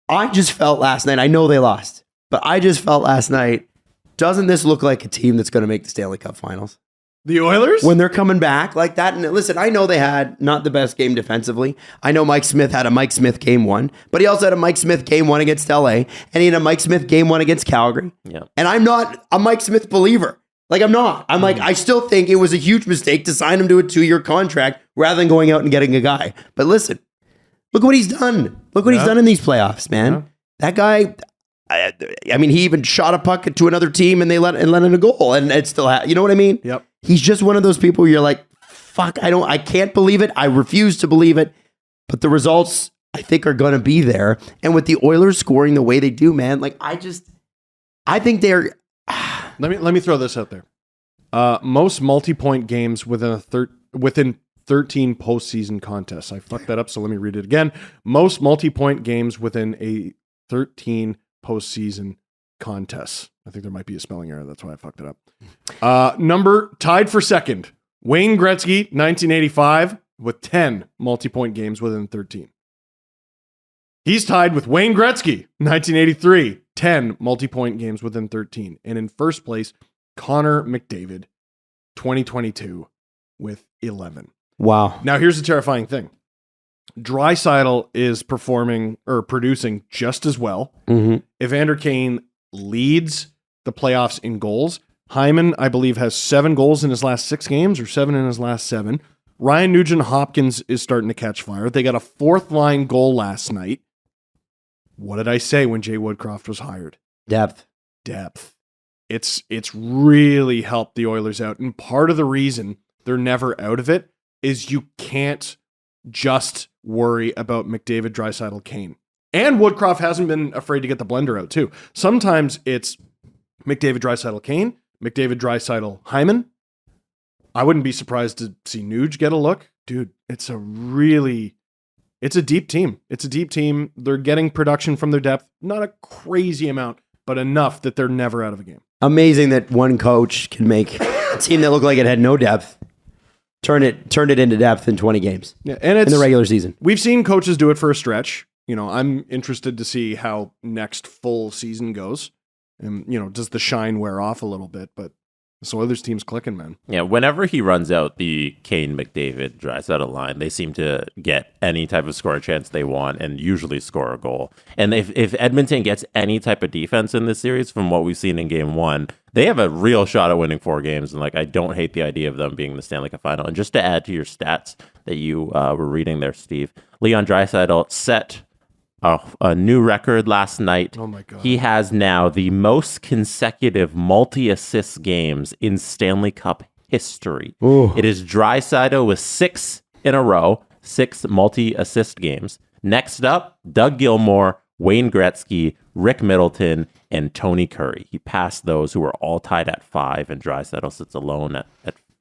I just felt last night, I know they lost, but I just felt last night, doesn't this look like a team that's going to make the Stanley Cup Finals? The Oilers? When they're coming back like that. And listen, I know they had not the best game defensively. I know Mike Smith had a Mike Smith game 1, but he also had a Mike Smith game 1 against LA, and he had a Mike Smith game 1 against Calgary. Yeah. And I'm not a Mike Smith believer. Like, I'm not. I'm like, I still think it was a huge mistake to sign him to a 2-year contract rather than going out and getting a guy. But listen, look what he's done. Look what he's done in these playoffs, man. Yeah. That guy, I mean, he even shot a puck to another team and they let in a goal, and it still you know what I mean? Yep. He's just one of those people where you're like, fuck, I can't believe it. I refuse to believe it. But the results, I think, are going to be there. And with the Oilers scoring the way they do, man, like I think they're. Let me throw this out there. Most multi-point games within 13 postseason contests. I fucked that up, so let me read it again. Most multi-point games within a 13 postseason contests. I think there might be a spelling error. That's why I fucked it up. Number tied for second. Wayne Gretzky, 1985, with 10 multi-point games within 13. He's tied with Wayne Gretzky, 1983, 10 multi-point games within 13. And in first place, Connor McDavid, 2022, with 11. Wow. Now, here's the terrifying thing. Draisaitl is performing or producing just as well. Mm-hmm. Evander Kane leads the playoffs in goals. Hyman, I believe, has 7 goals in his last 6 games or 7 in his last 7. Ryan Nugent-Hopkins is starting to catch fire. They got a 4th-line goal last night. What did I say when Jay Woodcroft was hired? Depth. It's really helped the Oilers out. And part of the reason they're never out of it is you can't just worry about McDavid, Draisaitl, Kane. And Woodcroft hasn't been afraid to get the blender out too. Sometimes it's McDavid, Draisaitl, Kane. McDavid, Draisaitl, Hyman. I wouldn't be surprised to see Nuge get a look. Dude, it's a deep team. It's a deep team. They're getting production from their depth. Not a crazy amount, but enough that they're never out of a game. Amazing that one coach can make a team that looked like it had no depth, turn it into depth in 20 games. Yeah, and it's in the regular season. We've seen coaches do it for a stretch. I'm interested to see how next full season goes. And, does the shine wear off a little bit? But this Oilers team's clicking, man. Yeah, whenever he runs out the Kane, McDavid, Draisaitl line, they seem to get any type of scoring chance they want and usually score a goal. And if Edmonton gets any type of defense in this series, from what we've seen in Game 1, they have a real shot at winning 4 games. And I don't hate the idea of them being in the Stanley Cup final. And just to add to your stats that you were reading there, Steve, Leon Draisaitl set a new record last night. Oh my God. He has now the most consecutive multi-assist games in Stanley Cup history. Ooh. It is Draisaitl with 6 in a row, 6 multi-assist games. Next up, Doug Gilmour, Wayne Gretzky, Rick Middleton, and Tony Curry. He passed those who were all tied at 5, and Draisaitl sits alone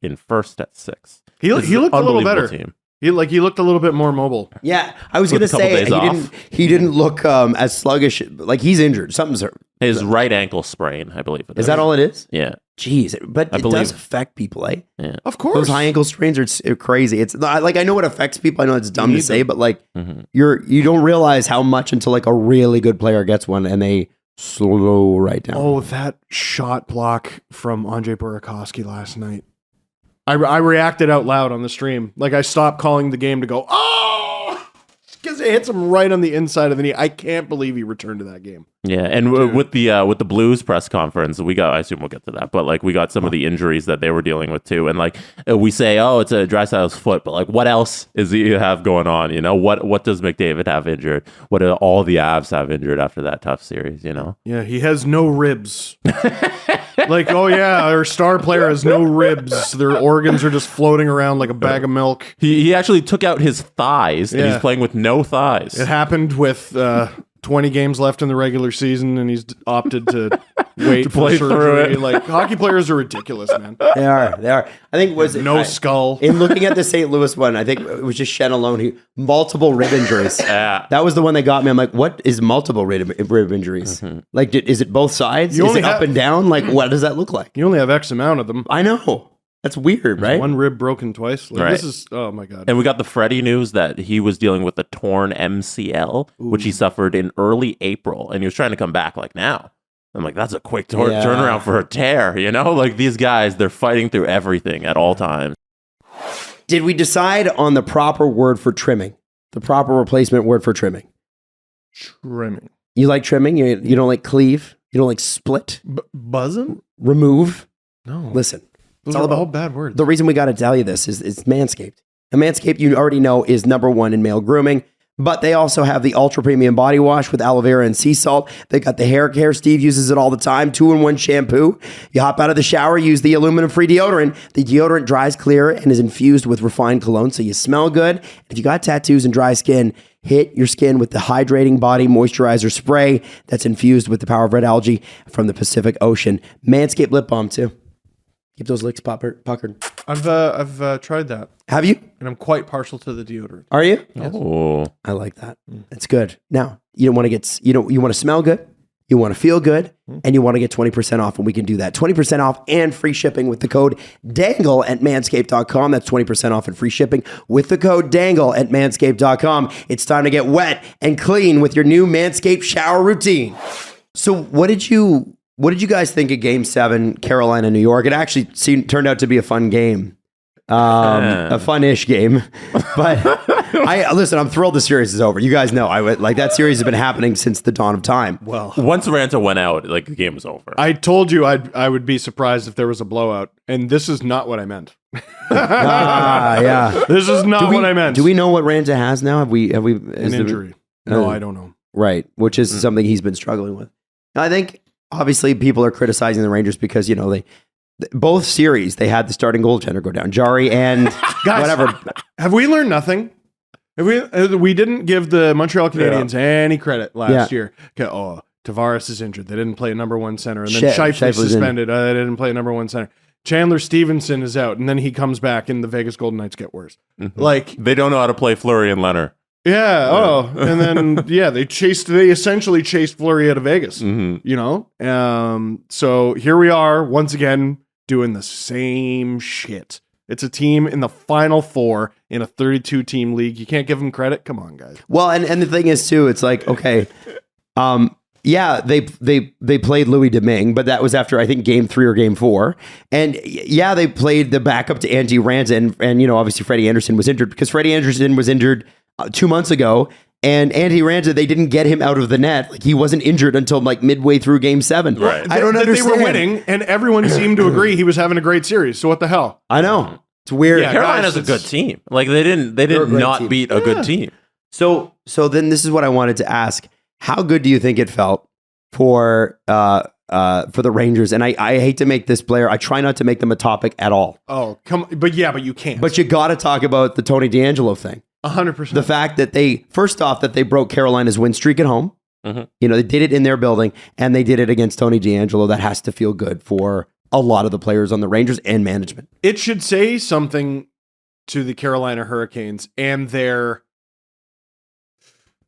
in first at 6. He looked a little better. Team. He looked a little bit more mobile. Yeah, I was going to With a couple say days off. he didn't look as sluggish. Like he's injured. Something's His right ankle sprain, I believe. Is that all it is? Yeah. Jeez, but it believe- does affect people, eh? Yeah. Of course. Those high ankle strains are crazy. It's not, I know it affects people. I know it's dumb to need say, them. but you don't realize how much until a really good player gets one and they slow right down. Oh, that shot block from Andrei Burakovsky last night. I reacted out loud on the stream. I stopped calling the game to go, oh, because it hits him right on the inside of the knee. I can't believe he returned to that game. Yeah, and with the Blues press conference, I assume we'll get to that, but we got some of the injuries that they were dealing with too, and we say, oh, it's a Draisaitl's foot, but what else is he have going on? What does McDavid have injured? What do all the Avs have injured after that tough series? Yeah, he has no ribs. Oh yeah, our star player has no ribs. Their organs are just floating around like a bag of milk. He actually took out his thighs, and Yeah. he's playing with no thighs. It happened with 20 games left in the regular season, and he's opted to wait To for play through surgery. it. Hockey players are ridiculous, man. They are. I think No skull. In looking at the St. Louis one, I think it was just Shen alone. Multiple rib injuries. Yeah. That was the one that got me. I'm like, what is multiple rib injuries? Is it both sides? You Is only it up have- and down? What does that look like? You only have X amount of them. I know. That's weird, right? One rib broken twice. Right. This is, oh my God. And we got the Freddie news that he was dealing with a torn MCL, which he suffered in early April, and he was trying to come back now. I'm like, that's a quick Yeah. turnaround for a tear, These guys, they're fighting through everything at all times. Did we decide on the proper word for trimming? The proper replacement word for trimming? Trimming. You like trimming? You don't like cleave? You don't like split? Buzzing? Remove? No. Listen. Those all are about- all bad words. The reason we got to tell you this is it's Manscaped. And Manscaped, you already know, is #1 in male grooming. But they also have the ultra premium body wash with aloe vera and sea salt. They got the hair care. Steve uses it all the time. 2-in-1 shampoo. You hop out of the shower, use the aluminum-free deodorant. The deodorant dries clear and is infused with refined cologne, so you smell good. If you got tattoos and dry skin, hit your skin with the hydrating body moisturizer spray that's infused with the power of red algae from the Pacific Ocean. Manscaped lip balm too. Keep those lips puckered. I've tried that, Have you? and I'm quite partial to the deodorant. Are you? Oh, I like that. It's good. Now, you don't want to get, you want to smell good, you want to feel good, and you want to get 20% off, and we can do that. 20% off and free shipping with the code DANGLE at manscaped.com. That's 20% off and free shipping with the code DANGLE at manscaped.com. It's time to get wet and clean with your new Manscaped shower routine. So what did you guys think of Game 7, Carolina, New York? It actually turned out to be a fun game. A fun-ish game. But I'm thrilled the series is over. You guys know that series has been happening since the dawn of time. Well, once Ranta went out, the game was over. I told you I would be surprised if there was a blowout, and this is not what I meant. Yeah. This is not what I meant. Do we know what Ranta has now? Have we An injury? No, I don't know. Right, which is something he's been struggling with. I think obviously people are criticizing the Rangers because both series they had the starting goaltender go down, Jari and Guys, whatever. Have we learned nothing? We didn't give the Montreal Canadiens any credit last year. Okay, Tavares is injured. They didn't play a number one center. And then Scheifele's Scheifele's suspended. They didn't play a number one center. Chandler Stevenson is out. And then he comes back and the Vegas Golden Knights get worse. Like, They don't know how to play Fleury and Leonard. yeah. Oh, and then, they essentially chased Fleury out of Vegas, you know? So here we are once again doing the same shit. It's a team in the Final Four in a 32-team league. You can't give them credit. Come on, guys. Well, and the thing is too, it's like, okay, they played Louis Domingue, but that was after I think game 3 or game 4. And they played the backup to Antti Raanta, and you know, obviously Freddie Anderson was injured because Freddie Anderson was injured 2 months ago. And Antti Raanta, they didn't get him out of the net. Like, he wasn't injured until like midway through game 7. Right. I don't understand. They were winning, and everyone seemed to agree he was having a great series. So what the hell? I know. It's weird. Yeah, Carolina's guys, a good team. Like they didn't not team. beat a good team. So then this is what I wanted to ask. How good do you think it felt for the Rangers? And I hate to make this player, I try not to make them a topic at all. Oh, but you can't. But you got to talk about the Tony DeAngelo thing. 100%. The fact that they broke Carolina's win streak at home. Mm-hmm. You know, they did it in their building, and they did it against Tony DeAngelo. That has to feel good for a lot of the players on the Rangers and management. It should say something to the Carolina Hurricanes and their,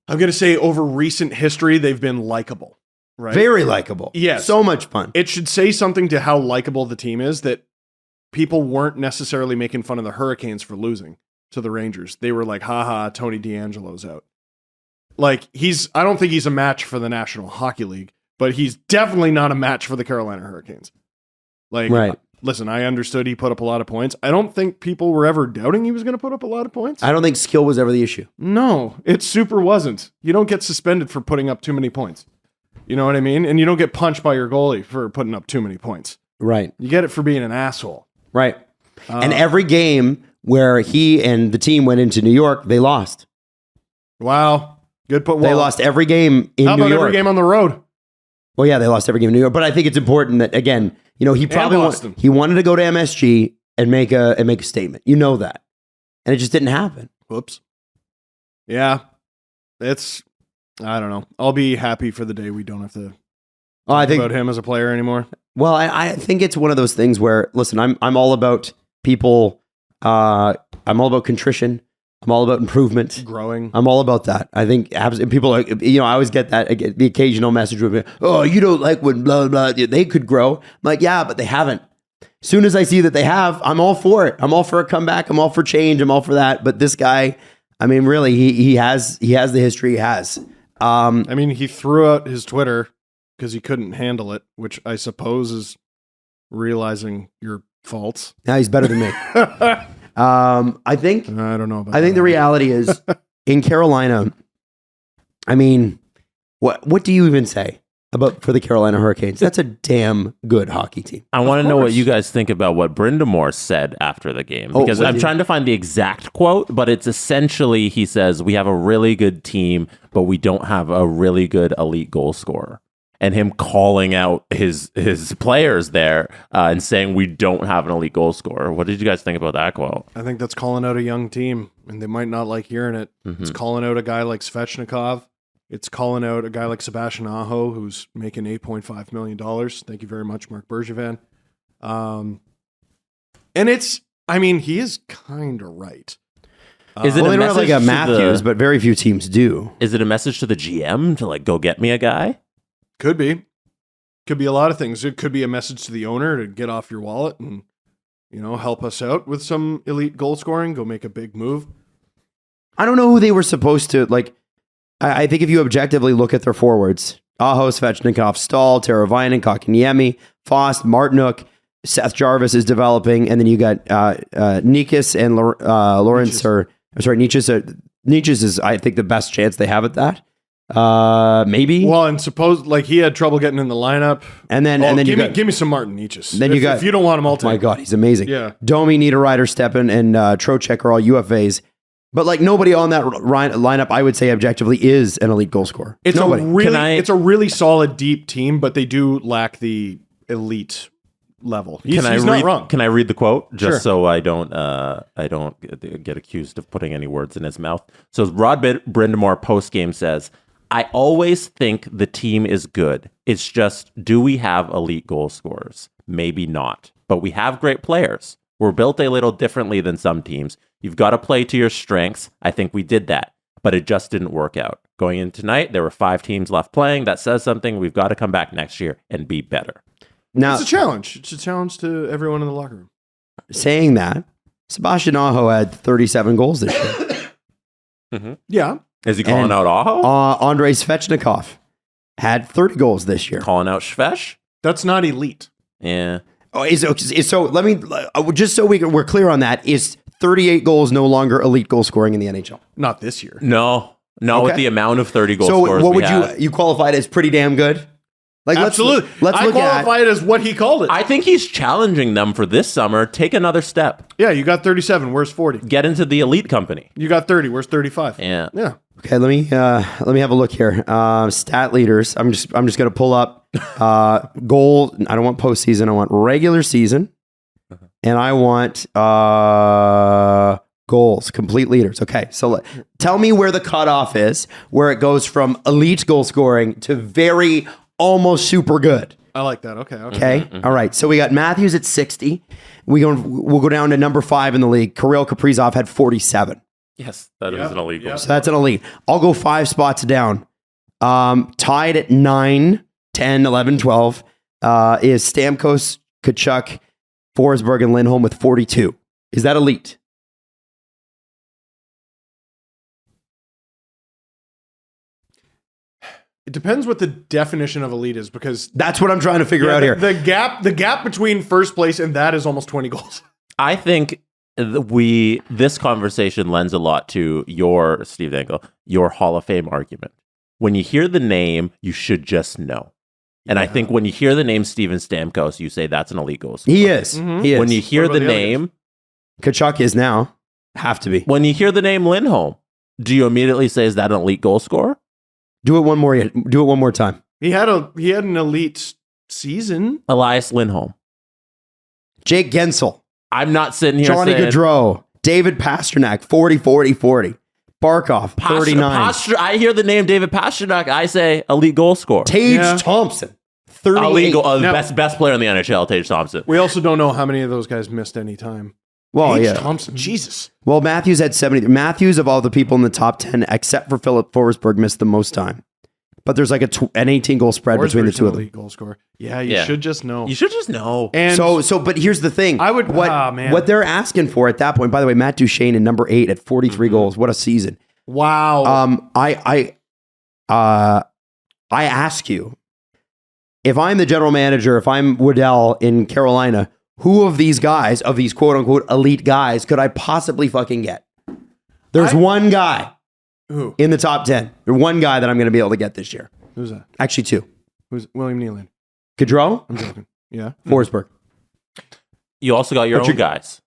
I'm going to say, over recent history, they've been likable, right? Very likable. Yes. So much fun. It should say something to how likable the team is, that people weren't necessarily making fun of the Hurricanes for losing to the Rangers. They were like, haha, Tony DeAngelo's out. Like, I don't think he's a match for the National Hockey League, but he's definitely not a match for the Carolina Hurricanes. Like, right. Listen, I understood he put up a lot of points. I don't think people were ever doubting he was going to put up a lot of points. I don't think skill was ever the issue. No, it super wasn't. You don't get suspended for putting up too many points. You know what I mean? And you don't get punched by your goalie for putting up too many points. Right. You get it for being an asshole. Right. And every game where he and the team went into New York, they lost. Wow. Good put. They lost every game in How New about York. every game on the road? Well, yeah, they lost every game in New York. But I think it's important that, again, you know, he probably Boston. he wanted to go to MSG and make a statement. You know that. And it just didn't happen. Whoops. Yeah. I don't know. I'll be happy for the day we don't have to talk about him as a player anymore. Well, I think it's one of those things where, listen, I'm all about people. I'm all about contrition. I'm all about improvement. Growing. I'm all about that. I think people are, you know, I always get that, the occasional message with me, oh, you don't like when blah, blah, they could grow. I'm like, yeah, but they haven't. As soon as I see that they have, I'm all for it. I'm all for a comeback. I'm all for change. I'm all for that. But this guy, I mean, really, he has the history he has. I mean, he threw out his Twitter because he couldn't handle it, which I suppose is realizing your faults. Now he's better than me. I think I don't know about I think that. the reality is in Carolina, I mean, what do you even say for the Carolina Hurricanes? That's a damn good hockey team. I want to know what you guys think about what Brind'Amour said after the game, because I'm trying to find the exact quote, but it's essentially, he says, we have a really good team, but we don't have a really good elite goal scorer. And him calling out his players there and saying we don't have an elite goal scorer. What did you guys think about that quote? I think that's calling out a young team, and they might not like hearing it. Mm-hmm. It's calling out a guy like Svechnikov. It's calling out a guy like Sebastian Aho, who's making $8.5 million. Thank you very much, Mark Bergevin. And he is kind of right. Is it Well, a they don't have like a message to Matthews, but very few teams do. Is it a message to the GM to like go get me a guy? Could be. Could be a lot of things. It could be a message to the owner to get off your wallet and, you know, help us out with some elite goal scoring. Go make a big move. I don't know who they were supposed to, like, I think if you objectively look at their forwards, Aho, Svechnikov, Stahl, Teravainen, Kotkaniemi, Fost, Martinook, Seth Jarvis is developing, and then you got Nikas and Lawrence, Niches is, I think, the best chance they have at that. Maybe. Well, and suppose like he had trouble getting in the lineup, and then give me some Martin Niches. Then if you don't want him all, my God, he's amazing. Yeah, Domi, Niederreiter, Stepan, and Trocheck are all UFAs, but like nobody on that lineup, I would say objectively, is an elite goal scorer. It's nobody. It's a really solid deep team, but they do lack the elite level. He's not wrong. Can I read the quote just Sure. so I don't get accused of putting any words in his mouth? So Rod Brind'Amour post game says, I always think the team is good. It's just, do we have elite goal scorers? Maybe not. But we have great players. We're built a little differently than some teams. You've got to play to your strengths. I think we did that, but it just didn't work out. Going in tonight, there were 5 teams left playing. That says something. We've got to come back next year and be better. Now, It's a challenge. It's a challenge to everyone in the locker room. saying that, Sebastian Aho had 37 goals this year. Yeah. Is he calling And, out Aho? Andrei Svechnikov had 30 goals this year. Calling out Shvesh? That's not elite. Yeah. Oh, so let me, just so we're clear on that, is 38 goals no longer elite goal scoring in the NHL? Not this year. No, Okay. with the amount of 30 goal So scorers what we would had. you qualify it as pretty damn good? Like, Absolutely. Let's I look at. qualify it as what he called it. I think he's challenging them for this summer. Take another step. Yeah, you got 37. Where's 40? Get into the elite company. You got 30. Where's 35? Yeah. Yeah. Okay, let me have a look here. Stat leaders. I'm just gonna pull up goal. I don't want postseason. I want regular season, and I want goals. Complete leaders. Okay, so tell me where the cutoff is, where it goes from elite goal scoring to very almost super good. I like that. Okay. Okay. All right. So we got Matthews at 60. We'll go down to number 5 in the league. Kirill Kaprizov had 47. Yes, that is an elite goal. So that's an elite. I'll go 5 spots down. Tied at 9, 10, 11, 12 is Stamkos, Tkachuk, Forsberg, and Lindholm with 42. Is that elite? It depends what the definition of elite is, because That's what I'm trying to figure out here. the gap between first place and that is almost 20 goals. I think this conversation lends a lot to your, Steve Dangle, your Hall of Fame argument. When you hear the name, you should just know. And I think when you hear the name Steven Stamkos, you say that's an elite goal scorer. He is. He is. When you hear What the about the other name, Kachuk is now. Have to be. when you hear the name Lindholm, do you immediately say, is that an elite goal scorer? Do it one more time. He had an elite season. Elias Lindholm. Jake Gensel, I'm not sitting here Johnny saying... Gaudreau, David Pasternak, 40, 40, 40. Barkov, 39. I hear the name David Pasternak, I say elite goal scorer. Tage Thompson, 38. Elite goal, Now- best player in the NHL, Tage Thompson. We also don't know how many of those guys missed any time. Well, Tage yeah. Thompson, Jesus. Well, Matthews had 70. Matthews, of all the people in the top 10, except for Philip Forsberg, missed the most time. But there's like an 18-goal spread between the Forsberg's two an of them. elite goal scorer. Yeah, you should just know. You should just know. And But here's the thing. I would- man. what they're asking for at that point. By the way, Matt Duchene in number 8 at 43 goals. What a season. wow. I ask you, if I'm the general manager, if I'm Waddell in Carolina, who of these guys, of these quote unquote elite guys, could I possibly fucking get? There's one guy Who? in the top 10. There's one guy that I'm going to be able to get this year. Who's that? Actually, 2. Who's William Nylander? Gaudreau, I'm joking. Yeah. Forsberg. You also got your own guys.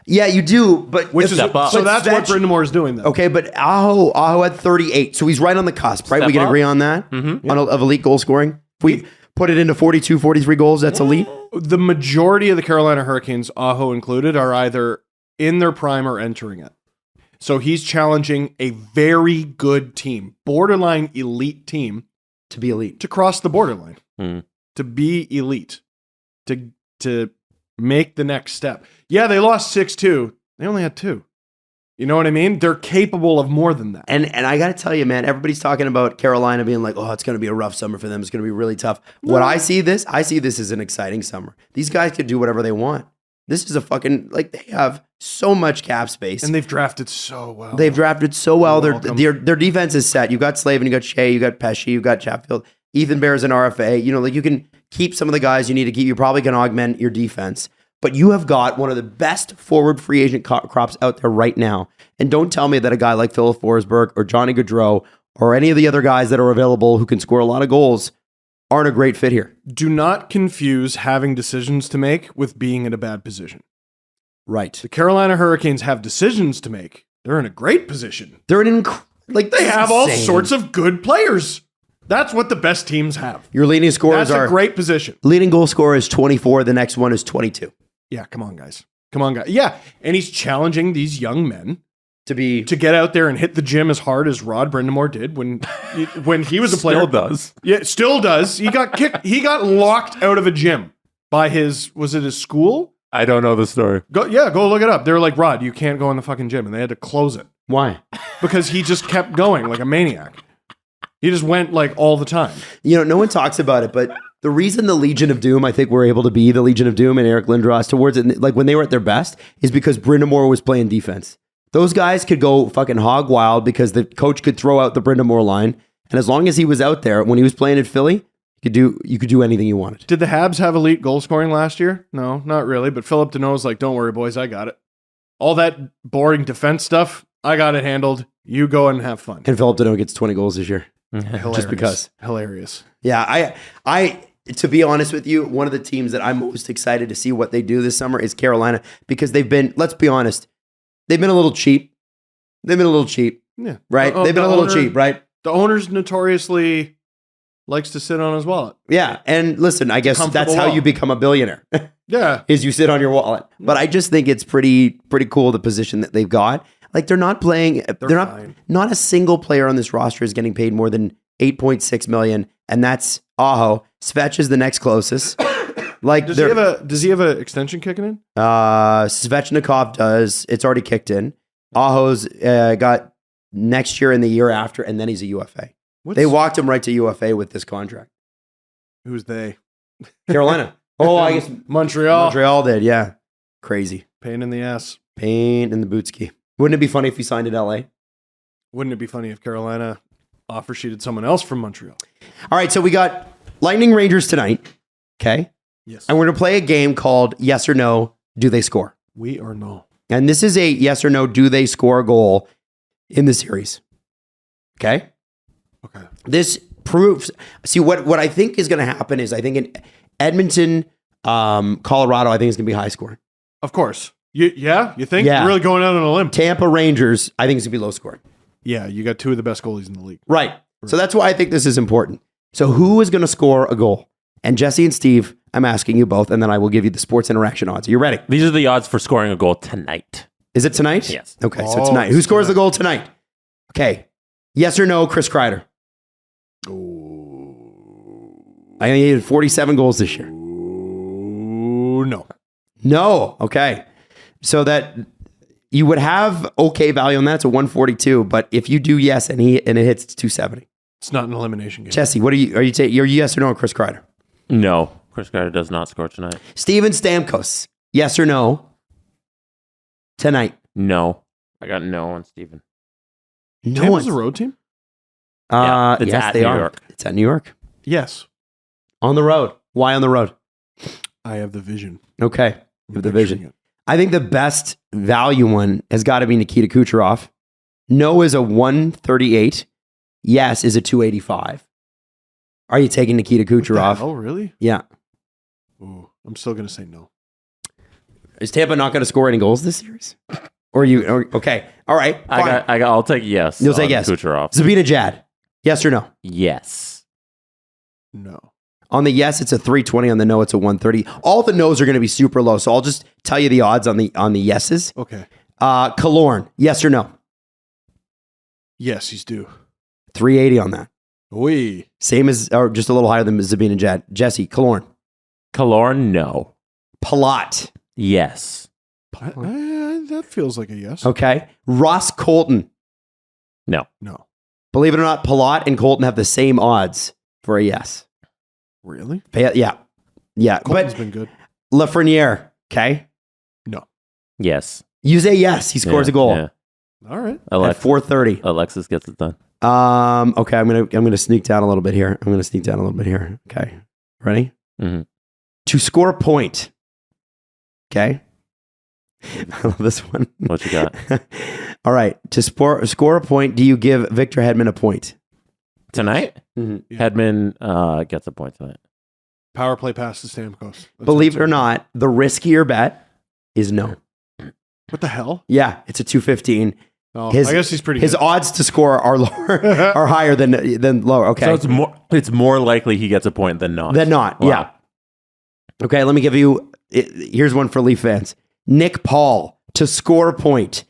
Yeah, you do, but Which is Step up. so that's what Svech- Brind'Amour is doing, though. Okay, but Aho had 38, so he's right on the cusp, right? Step We can up. agree on that? Of elite goal scoring. If we put it into 42, 43 goals, that's elite. The majority of the Carolina Hurricanes, Aho included, are either in their prime or entering it. So he's challenging a very good team, borderline elite team, To be elite. to cross the borderline, Hmm. to be elite, to make the next step. Yeah, they lost 6-2. They only had 2. You know what I mean? They're capable of more than that. And I got to tell you, man, everybody's talking about Carolina being like, oh, it's going to be a rough summer for them. It's going to be really tough. What I see this as an exciting summer. These guys can do whatever they want. This is a fucking, like, they have so much cap space. And they've drafted so well. They've drafted so well. You're welcome. Their defense is set. You've got Slavin, you got Shea, you got Pesci, you got Chatfield. Ethan Bear's an RFA. You know, like, you can keep some of the guys you need to keep. You probably can augment your defense. But you have got one of the best forward free agent crops out there right now. And don't tell me that a guy like Philip Forsberg or Johnny Gaudreau or any of the other guys that are available who can score a lot of goals aren't a great fit here. Do not confuse having decisions to make with being in a bad position. Right. The Carolina Hurricanes have decisions to make. They're in a great position. They're an They have all sorts of good players. That's what the best teams have. Your leading scorers That's are a great position. leading goal scorer is 24. The next one is 22. Yeah, come on, guys. Come on, guys. Yeah, and he's challenging these young men be to get out there and hit the gym as hard as Rod Brindamore did when he was a player. Still does. Yeah, still does. He got kicked. He got locked out of a gym by his school? I don't know the story. Go look it up. They were like, Rod, you can't go in the fucking gym, and they had to close it why? because he just kept going like a maniac. He just went like all the time. You know, no one talks about it, but the reason the Legion of Doom, I think we're able to be the Legion of Doom and Eric Lindros towards it, like when they were at their best, is because Brindamore was playing defense. Those guys could go fucking hog wild because the coach could throw out the Brindamore line, and as long as he was out there when he was playing in Philly, you could do anything you wanted. Did the Habs have elite goal scoring last year? No, not really. But Philip Deneau's like, don't worry, boys, I got it. All that boring defense stuff, I got it handled. You go and have fun. And Philip Deneau gets 20 goals this year. Hilarious. Just because. Hilarious. Yeah, I to be honest with you, one of the teams that I'm most excited to see what they do this summer is Carolina, because they've been, let's be honest, they've been a little cheap. Yeah. Right? They've been a little cheap, right? The owner's notoriously likes to sit on his wallet. Yeah. And listen, I guess that's Comfortable how wallet. you become a billionaire. Yeah. Is you sit on your wallet. But I just think it's pretty cool the position that they've got. Like they're not playing. They're fine. not a single player on this roster is getting paid more than $8.6 million, and that's Aho. Svech is the next closest. Like Does he have an extension kicking in? Svechnikov does. It's already kicked in. Aho's got next year and the year after, and then he's a UFA. They walked him right to UFA with this contract. Who's they? Carolina. Oh, I guess Montreal. Montreal did. Yeah, crazy. Pain in the ass. Pain in the bootski. Wouldn't it be funny if he signed at LA? Wouldn't it be funny if Carolina offer sheeted someone else from Montreal? All right, so we got Lightning Rangers tonight. Okay. Yes. And we're going to play a game called Yes or No, Do They Score? We or no. And this is a yes or no, do they score a goal in the series? Okay. Okay. This proves, see what I think is going to happen is I think in Edmonton, Colorado, I think it's going to be high scoring. Of course. You think? Yeah. You're really going out on a limb. Tampa Rangers, I think it's going to be low scoring. Yeah, you got two of the best goalies in the league. Right. So that's why I think this is important. So who is going to score a goal? And Jesse and Steve, I'm asking you both, and then I will give you the sports interaction odds. Are you ready? These are the odds for scoring a goal tonight. Is it tonight? Yes. Okay, so tonight. Who scores the goal tonight? Okay. Yes or no, Chris Kreider? I think he had 47 goals this year. Ooh, no. No. Okay. So that you would have okay value on that. It's a 142. But if you do yes and it hits, it's 270. It's not an elimination game. Jesse, what are you taking? You're yes or no on Chris Kreider? No. Chris Kreider does not score tonight. Steven Stamkos, yes or no tonight? No. I got no on Steven. No Tampa's one's a road team? Yeah, it's yes, at they New are. York. It's at New York. Yes. On the road. Why on the road? I have the vision. Okay. You have the Picturing vision. it. I think the best value one has got to be Nikita Kucherov. No is a 138. Yes is a 285. Are you taking Nikita Kucherov? Oh, really? Yeah. Ooh, I'm still going to say no. Is Tampa not going to score any goals this series? Okay. All right. Fine. I'll take yes. You'll take on yes. Kucherov. Zabina Jad. Yes or no? Yes. No. On the yes, it's a 320. On the no, it's a 130. All the no's are going to be super low. So I'll just tell you the odds on the yeses. Okay. Killorn. Yes or no? Yes, he's due. 380 on that. Oui. Same as, or just a little higher than Zabina Jad. Jesse, Killorn. Killorn, no. Palat. Yes. That feels like a yes. Okay. Ross Colton. No. No. Believe it or not, Palat and Colton have the same odds for a yes. Really? Yeah. Yeah. Colton's But been good. Lafreniere. Okay. No. Yes. You say yes. He scores a goal Yeah. All right. at 430. Alexis gets it done. Okay. I'm gonna sneak down a little bit here. Okay. Ready? Mm-hmm. To score a point. Okay. I love this one. What you got? All right. To score a point, do you give Victor Hedman a point? Tonight? Mm-hmm. Yeah. Hedman gets a point tonight. Power play pass to Stamkos. That's Believe it what or I'm not, the riskier bet is no. saying. What the hell? Yeah, it's a 215. Oh, His- I guess he's pretty His good. odds to score are lower, are higher than lower. Okay, So it's more likely he gets a point than not. than not. Wow. Yeah. Okay, let me give you. Here's one for Leaf fans. Nick Paul to score a point.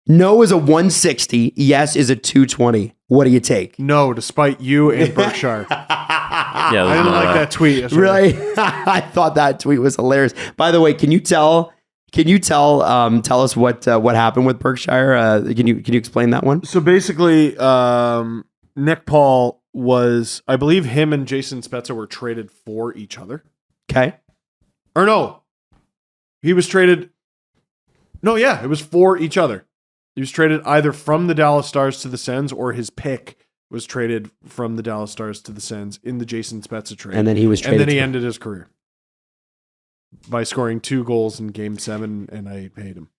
No is a 160. Yes is a 220. What do you take? No, despite you and Berkshire. Yeah, I didn't like that tweet yesterday. Really? I thought that tweet was hilarious. By the way, can you tell us what happened with Berkshire? Can you explain that one? So basically, Nick Paul was, I believe him and Jason Spezza were traded for each other. Okay. Or no, he was traded. No, yeah, it was for each other. He was traded either from the Dallas Stars to the Sens, or his pick was traded from the Dallas Stars to the Sens in the Jason Spezza trade. And then he was traded. And then he ended his career by scoring 2 goals in Game 7, and I paid him.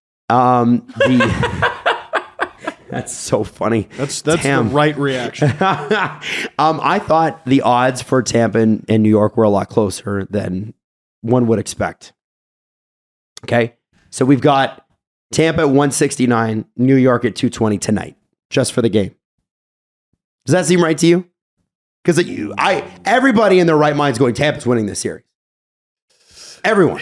That's so funny. That's the right reaction. I thought the odds for Tampa and New York were a lot closer than one would expect. Okay, so we've got Tampa at 169, New York at 220 tonight, just for the game. Does that seem right to you? Because everybody in their right mind is going, Tampa's winning this series. Everyone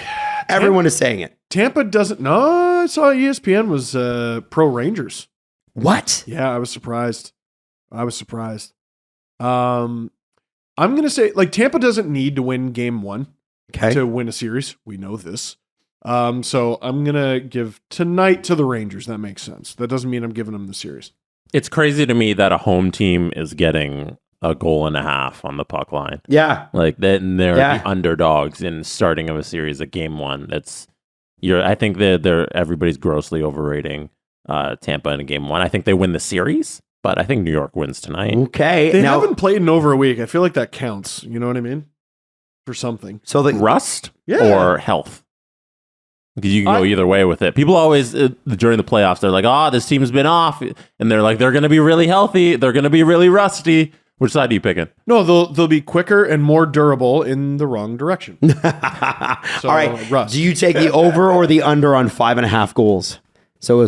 is saying it. Tampa doesn't. No, I saw ESPN was pro Rangers. What? Yeah, I was surprised. I'm gonna say, like, Tampa doesn't need to win Game 1 to win a series. We know this. So I'm gonna give tonight to the Rangers. That makes sense. That doesn't mean I'm giving them the series. It's crazy to me that a home team is getting a goal and a half on the puck line. Yeah. Like they're the underdogs in starting of a series at Game 1. I think everybody's grossly overrating Tampa in Game 1. I think they win the series, but I think New York wins tonight. Okay. They haven't played in over a week. I feel like that counts. You know what I mean? For something. So the rust Yeah. or health? Because you can go either way with it. People always, during the playoffs, they're like, this team's been off. And they're like, they're going to be really healthy. They're going to be really rusty. Which side are you picking? No, they'll be quicker and more durable in the wrong direction. So, all right. rust. Do you take the over or the under on 5.5 goals? So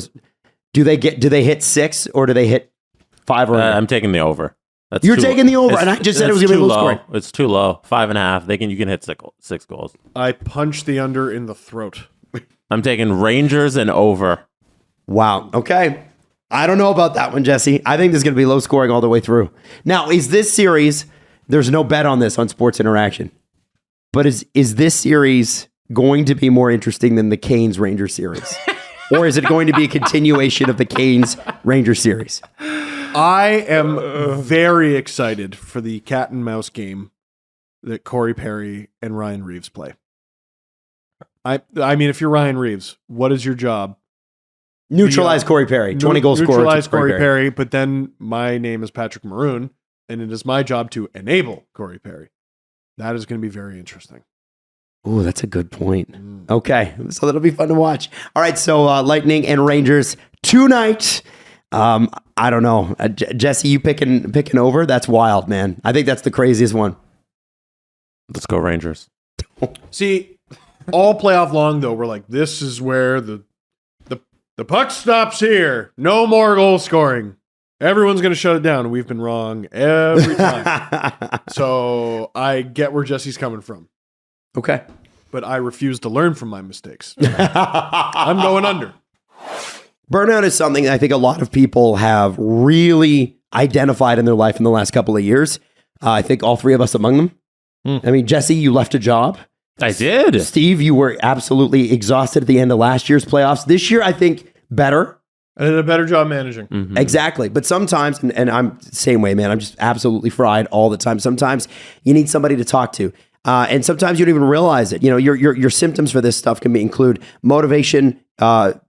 do they hit 6 or do they hit 5 or under? I'm taking the over. You're taking the over, and I just said it was going to be low scoring. It's too low. 5.5. You can hit 6 goals. I punched the under in the throat. I'm taking Rangers and over. Wow. Okay. I don't know about that one, Jesse. I think this is going to be low scoring all the way through. Now, is this series, there's no bet on this on Sports Interaction, but is this series going to be more interesting than the Canes-Rangers series? Or is it going to be a continuation of the Canes-Rangers series? I am very excited for the cat and mouse game that Corey Perry and Ryan Reeves play. I mean, if you're Ryan Reeves, what is your job? Neutralize Corey Perry. 20 goal scorer. Neutralize Corey Perry, but then my name is Patrick Maroon, and it is my job to enable Corey Perry. That is going to be very interesting. Oh, that's a good point. Okay, so that'll be fun to watch. All right, so Lightning and Rangers tonight. I don't know. Jesse, you picking over? That's wild, man. I think that's the craziest one. Let's go Rangers. See, all playoff long, though, we're like, this is where the puck stops here. No more goal scoring. Everyone's going to shut it down. We've been wrong every time. So I get where Jesse's coming from. Okay. But I refuse to learn from my mistakes. I'm going under. Burnout is something I think a lot of people have really identified in their life in the last couple of years. I think all three of us among them. I mean, Jesse, you left a job. I did. Steve, you were absolutely exhausted at the end of last year's playoffs. This year, I think better. I did a better job managing. Mm-hmm. Exactly. But sometimes, and I'm the same way, man, I'm just absolutely fried all the time. Sometimes you need somebody to talk to. And sometimes you don't even realize it. You know, your symptoms for this stuff can include motivation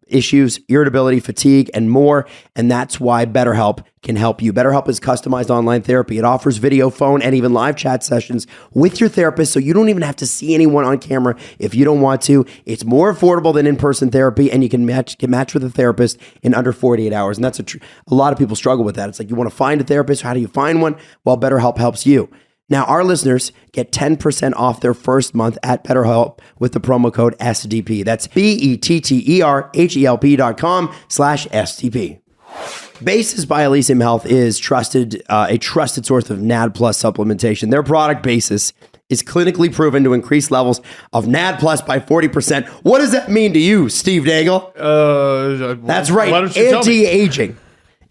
issues, irritability, fatigue, and more. And that's why BetterHelp can help you. BetterHelp is customized online therapy. It offers video, phone, and even live chat sessions with your therapist, so you don't even have to see anyone on camera if you don't want to. It's more affordable than in-person therapy, and you can match with a therapist in under 48 hours. And that's a lot of people struggle with that. It's like, you want to find a therapist. How do you find one? Well, BetterHelp helps you. Now, our listeners get 10% off their first month at BetterHelp with the promo code SDP. That's BetterHelp.com/SDP. Basis by Elysium Health is a trusted source of NAD+ supplementation. Their product Basis is clinically proven to increase levels of NAD plus by 40%. What does that mean to you, Steve Dangle? That's right, anti-aging.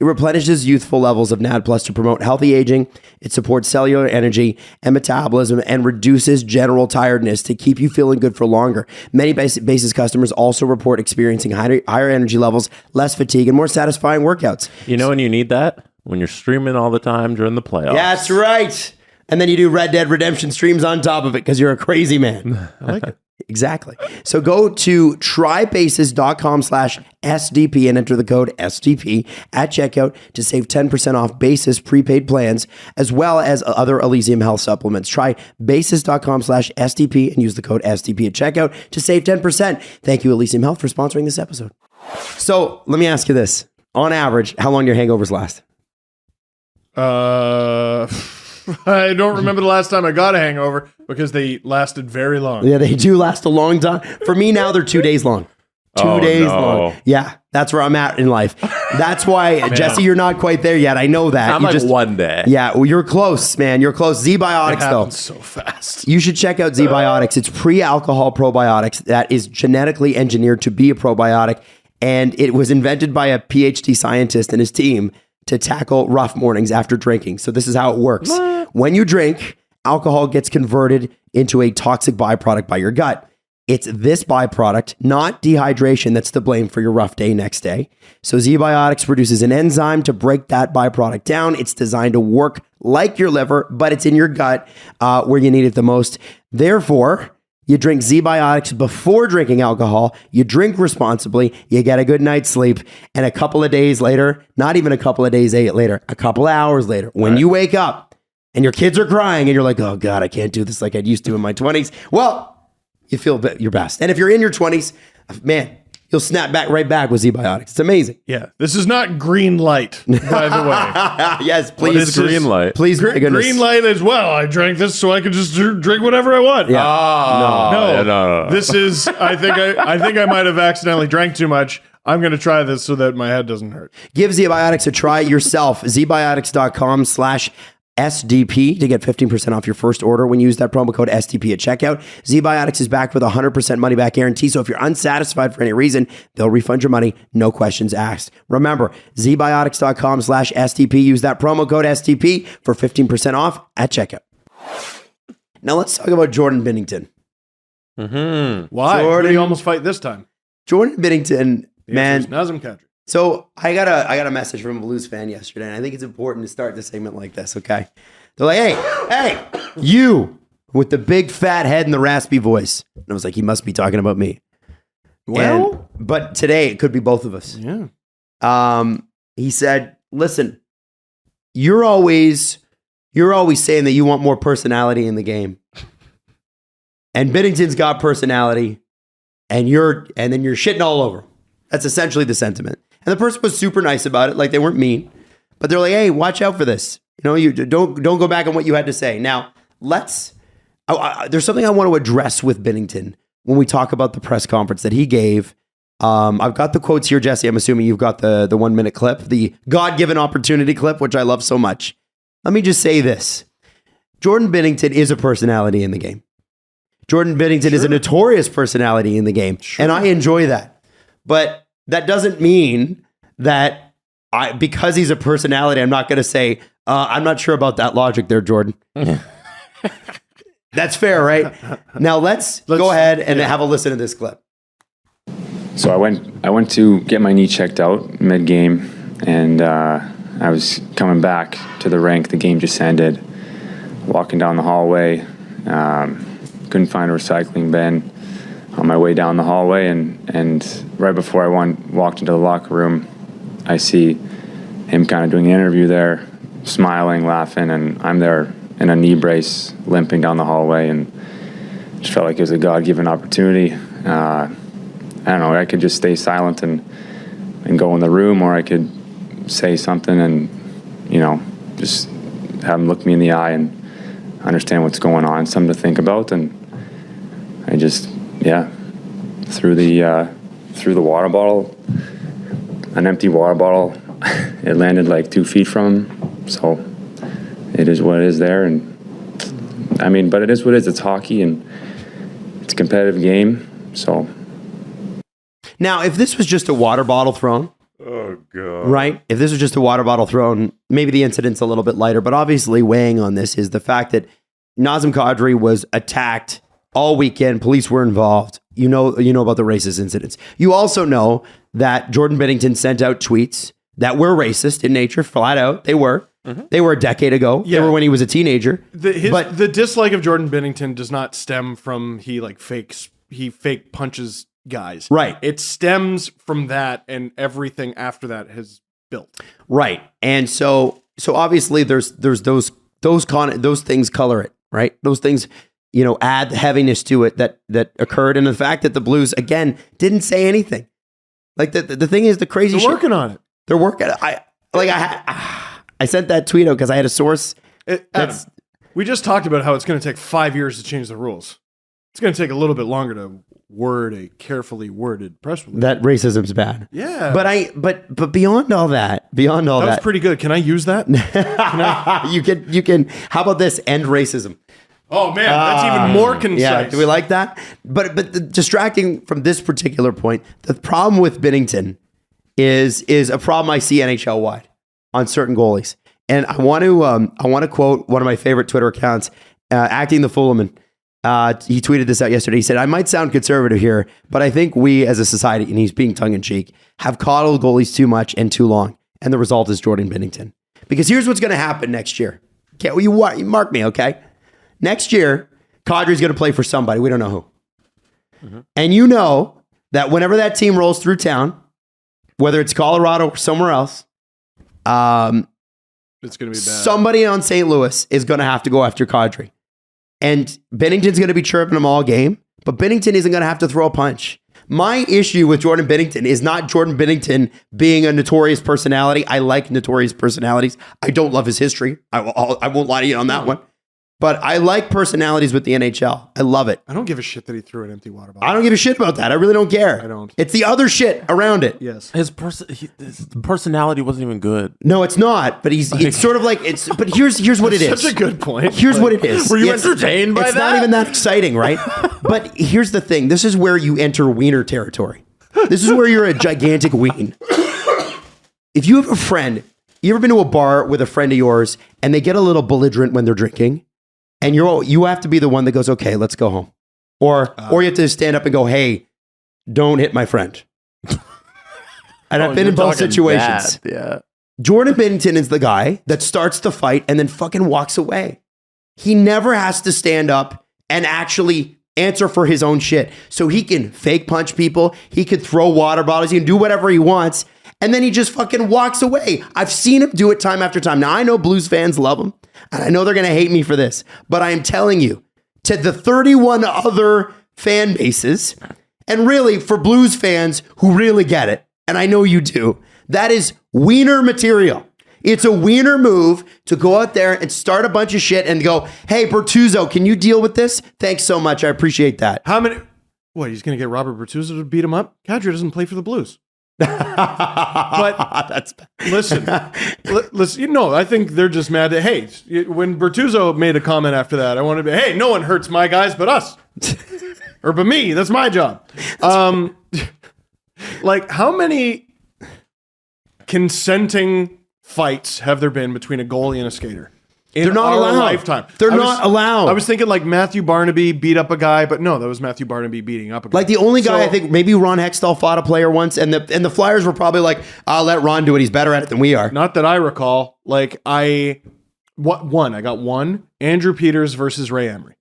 It replenishes youthful levels of NAD plus to promote healthy aging. It supports cellular energy and metabolism and reduces general tiredness to keep you feeling good for longer. Many Basis customers also report experiencing higher energy levels, less fatigue, and more satisfying workouts. You know when you need that? When you're streaming all the time during the playoffs. That's right. And then you do Red Dead Redemption streams on top of it because you're a crazy man. I like it. Exactly. So go to trybasis.com/SDP and enter the code SDP at checkout to save 10% off Basis prepaid plans, as well as other Elysium Health supplements. Try basis.com/SDP and use the code SDP at checkout to save 10%. Thank you, Elysium Health, for sponsoring this episode. So let me ask you this. On average, how long do your hangovers last? I don't remember the last time I got a hangover because they lasted very long. Yeah, they do last a long time. For me now, they're 2 days long. 2 days long. Yeah, that's where I'm at in life. That's why, Jesse, you're not quite there yet. I know that. I'm like 1 day. Yeah, well, you're close, man. You're close. Z-Biotics, It happens so fast. You should check out Z-Biotics. It's pre-alcohol probiotics that is genetically engineered to be a probiotic. And it was invented by a PhD scientist and his team to tackle rough mornings after drinking. So this is how it works. When you drink, alcohol gets converted into a toxic byproduct by your gut. It's this byproduct, not dehydration, that's to blame for your rough day next day. So Z-Biotics produces an enzyme to break that byproduct down. It's designed to work like your liver, but it's in your gut where you need it the most. Therefore, you drink Z-Biotics before drinking alcohol, you drink responsibly, you get a good night's sleep, and a couple of days later, not even a couple of days later, a couple of hours later, when you wake up and your kids are crying and you're like, oh God, I can't do this like I used to in my 20s. Well, you feel your best. And if you're in your 20s, man, you'll snap right back with Z-Biotics. It's amazing. Yeah, this is not green light, by the way. Yes, please. What is green light? Please, Green light as well. I drank this so I could just drink whatever I want. Yeah. No. This is. I think I might have accidentally drank too much. I'm going to try this so that my head doesn't hurt. Give Z-Biotics a try yourself. ZBiotics.com/SDP to get 15% off your first order when you use that promo code SDP at checkout. Z-Biotics is backed with a 100% money back guarantee. So if you're unsatisfied for any reason, they'll refund your money. No questions asked. Remember, ZBiotics.com/SDP. Use that promo code SDP for 15% off at checkout. Now let's talk about Jordan Binnington. Why? Who did he almost fight this time? Jordan Binnington, man. Nazem Kadri. So I got a message from a Blues fan yesterday, and I think it's important to start the segment like this, okay? They're like, hey, you with the big fat head and the raspy voice. And I was like, he must be talking about me. Well, but today it could be both of us. Yeah. He said, listen, you're always saying that you want more personality in the game. And Binnington's got personality, and then you're shitting all over him. That's essentially the sentiment. And the person was super nice about it, like they weren't mean, but they're like, "Hey, watch out for this. You know, you don't go back on what you had to say." Now, there's something I want to address with Binnington when we talk about the press conference that he gave. I've got the quotes here, Jesse. I'm assuming you've got the 1 minute clip, the God-given opportunity clip, which I love so much. Let me just say this: Jordan Binnington is a personality in the game. Jordan Binnington is a notorious personality in the game, and I enjoy that. But that doesn't mean that because he's a personality, I'm not going to say, I'm not sure about that logic there, Jordan. That's fair, right? Now let's go ahead and have a listen to this clip. So I went to get my knee checked out mid-game, and I was coming back to the rink. The game just ended. Walking down the hallway, couldn't find a recycling bin. On my way down the hallway, and right before I walked into the locker room, I see him kind of doing an interview there, smiling, laughing, and I'm there in a knee brace, limping down the hallway, and just felt like it was a God-given opportunity. I don't know, I could just stay silent and go in the room, or I could say something and, just have him look me in the eye and understand what's going on, something to think about, and I just... through the water bottle, an empty water bottle. It landed like 2 feet from him, so it is what it is there, and I mean, but it is what it is. It's hockey and it's a competitive game. So Now, if this was just a water bottle thrown, Oh, God. right? If this was just a water bottle thrown, maybe the incident's a little bit lighter. But obviously, weighing on this is the fact that Nazem Kadri was attacked all weekend. Police were involved. You know about the racist incidents. You also know that Jordan Binnington sent out tweets that were racist in nature, flat out. They were. They were a decade ago. Yeah. They were when he was a teenager. The dislike of Jordan Binnington does not stem from he fake punches guys. Right. It stems from that, and everything after that has built. Right. And so obviously there's those things color it, right? Those things, add the heaviness to it that occurred. And the fact that the Blues, again, didn't say anything. Like the thing is, the crazy They're working on it. They're working. I sent that tweet out because I had a source. Adam, we just talked about how it's going to take 5 years to change the rules. It's going to take a little bit longer to word a carefully worded press release. That racism's bad. Yeah. But beyond all that, that was pretty good. Can I use that? you can. How about this? End racism. Oh man, that's even more concise. Yeah, do we like that? But distracting from this particular point, the problem with Binnington is a problem I see NHL wide on certain goalies, and I want to quote one of my favorite Twitter accounts, Acting the Fullerman. He tweeted this out yesterday. He said, "I might sound conservative here, but I think we as a society," and he's being tongue in cheek, "have coddled goalies too much and too long, and the result is Jordan Binnington. Because here's what's going to happen next year. Okay, well, you mark me, okay." Next year, Kadri's going to play for somebody. We don't know who. Mm-hmm. And you know that whenever that team rolls through town, whether it's Colorado or somewhere else, it's going to be bad. Somebody on St. Louis is going to have to go after Kadri. And Binnington's going to be chirping him all game, but Binnington isn't going to have to throw a punch. My issue with Jordan Binnington is not Jordan Binnington being a notorious personality. I like notorious personalities. I don't love his history. I won't lie to you on that one. But I like personalities with the NHL. I love it. I don't give a shit that he threw an empty water bottle. I don't give a shit about that. I really don't care. I don't. It's the other shit around it. Yes. His personality wasn't even good. No, it's not. But it's sort of like it's. But here's what it is. Such a good point. Here's what it is. Were you entertained by that? It's not even that exciting, right? But here's the thing. This is where you enter wiener territory. This is where you're a gigantic ween. If you have a friend, you ever been to a bar with a friend of yours and they get a little belligerent when they're drinking? And you have to be the one that goes, okay, let's go home. Or you have to stand up and go, hey, don't hit my friend. And I've been in both situations. Bad. Yeah. Jordan Binnington is the guy that starts the fight and then fucking walks away. He never has to stand up and actually answer for his own shit. So he can fake punch people. He could throw water bottles. He can do whatever he wants. And then he just fucking walks away. I've seen him do it time after time. Now, I know Blues fans love him. And I know they're going to hate me for this. But I am telling you, to the 31 other fan bases, and really for Blues fans who really get it, and I know you do, that is wiener material. It's a wiener move to go out there and start a bunch of shit and go, hey, Bertuzzo, can you deal with this? Thanks so much. I appreciate that. How many? What, he's going to get Robert Bertuzzo to beat him up? Kadri doesn't play for the Blues. But that's listen, I think they're just mad that, hey, when Bertuzzo made a comment after that, I wanted to be, hey, no one hurts my guys but us. Or but me. That's my job. Like, how many consenting fights have there been between a goalie and a skater? They're not allowed. Lifetime. They're not allowed. I was thinking like Matthew Barnaby beat up a guy, but no, that was Matthew Barnaby beating up a guy. Like the only guy, I think maybe Ron Hextall fought a player once, and the Flyers were probably like, I'll let Ron do it. He's better at it than we are. Not that I recall. Like I got one. Andrew Peters versus Ray Emery.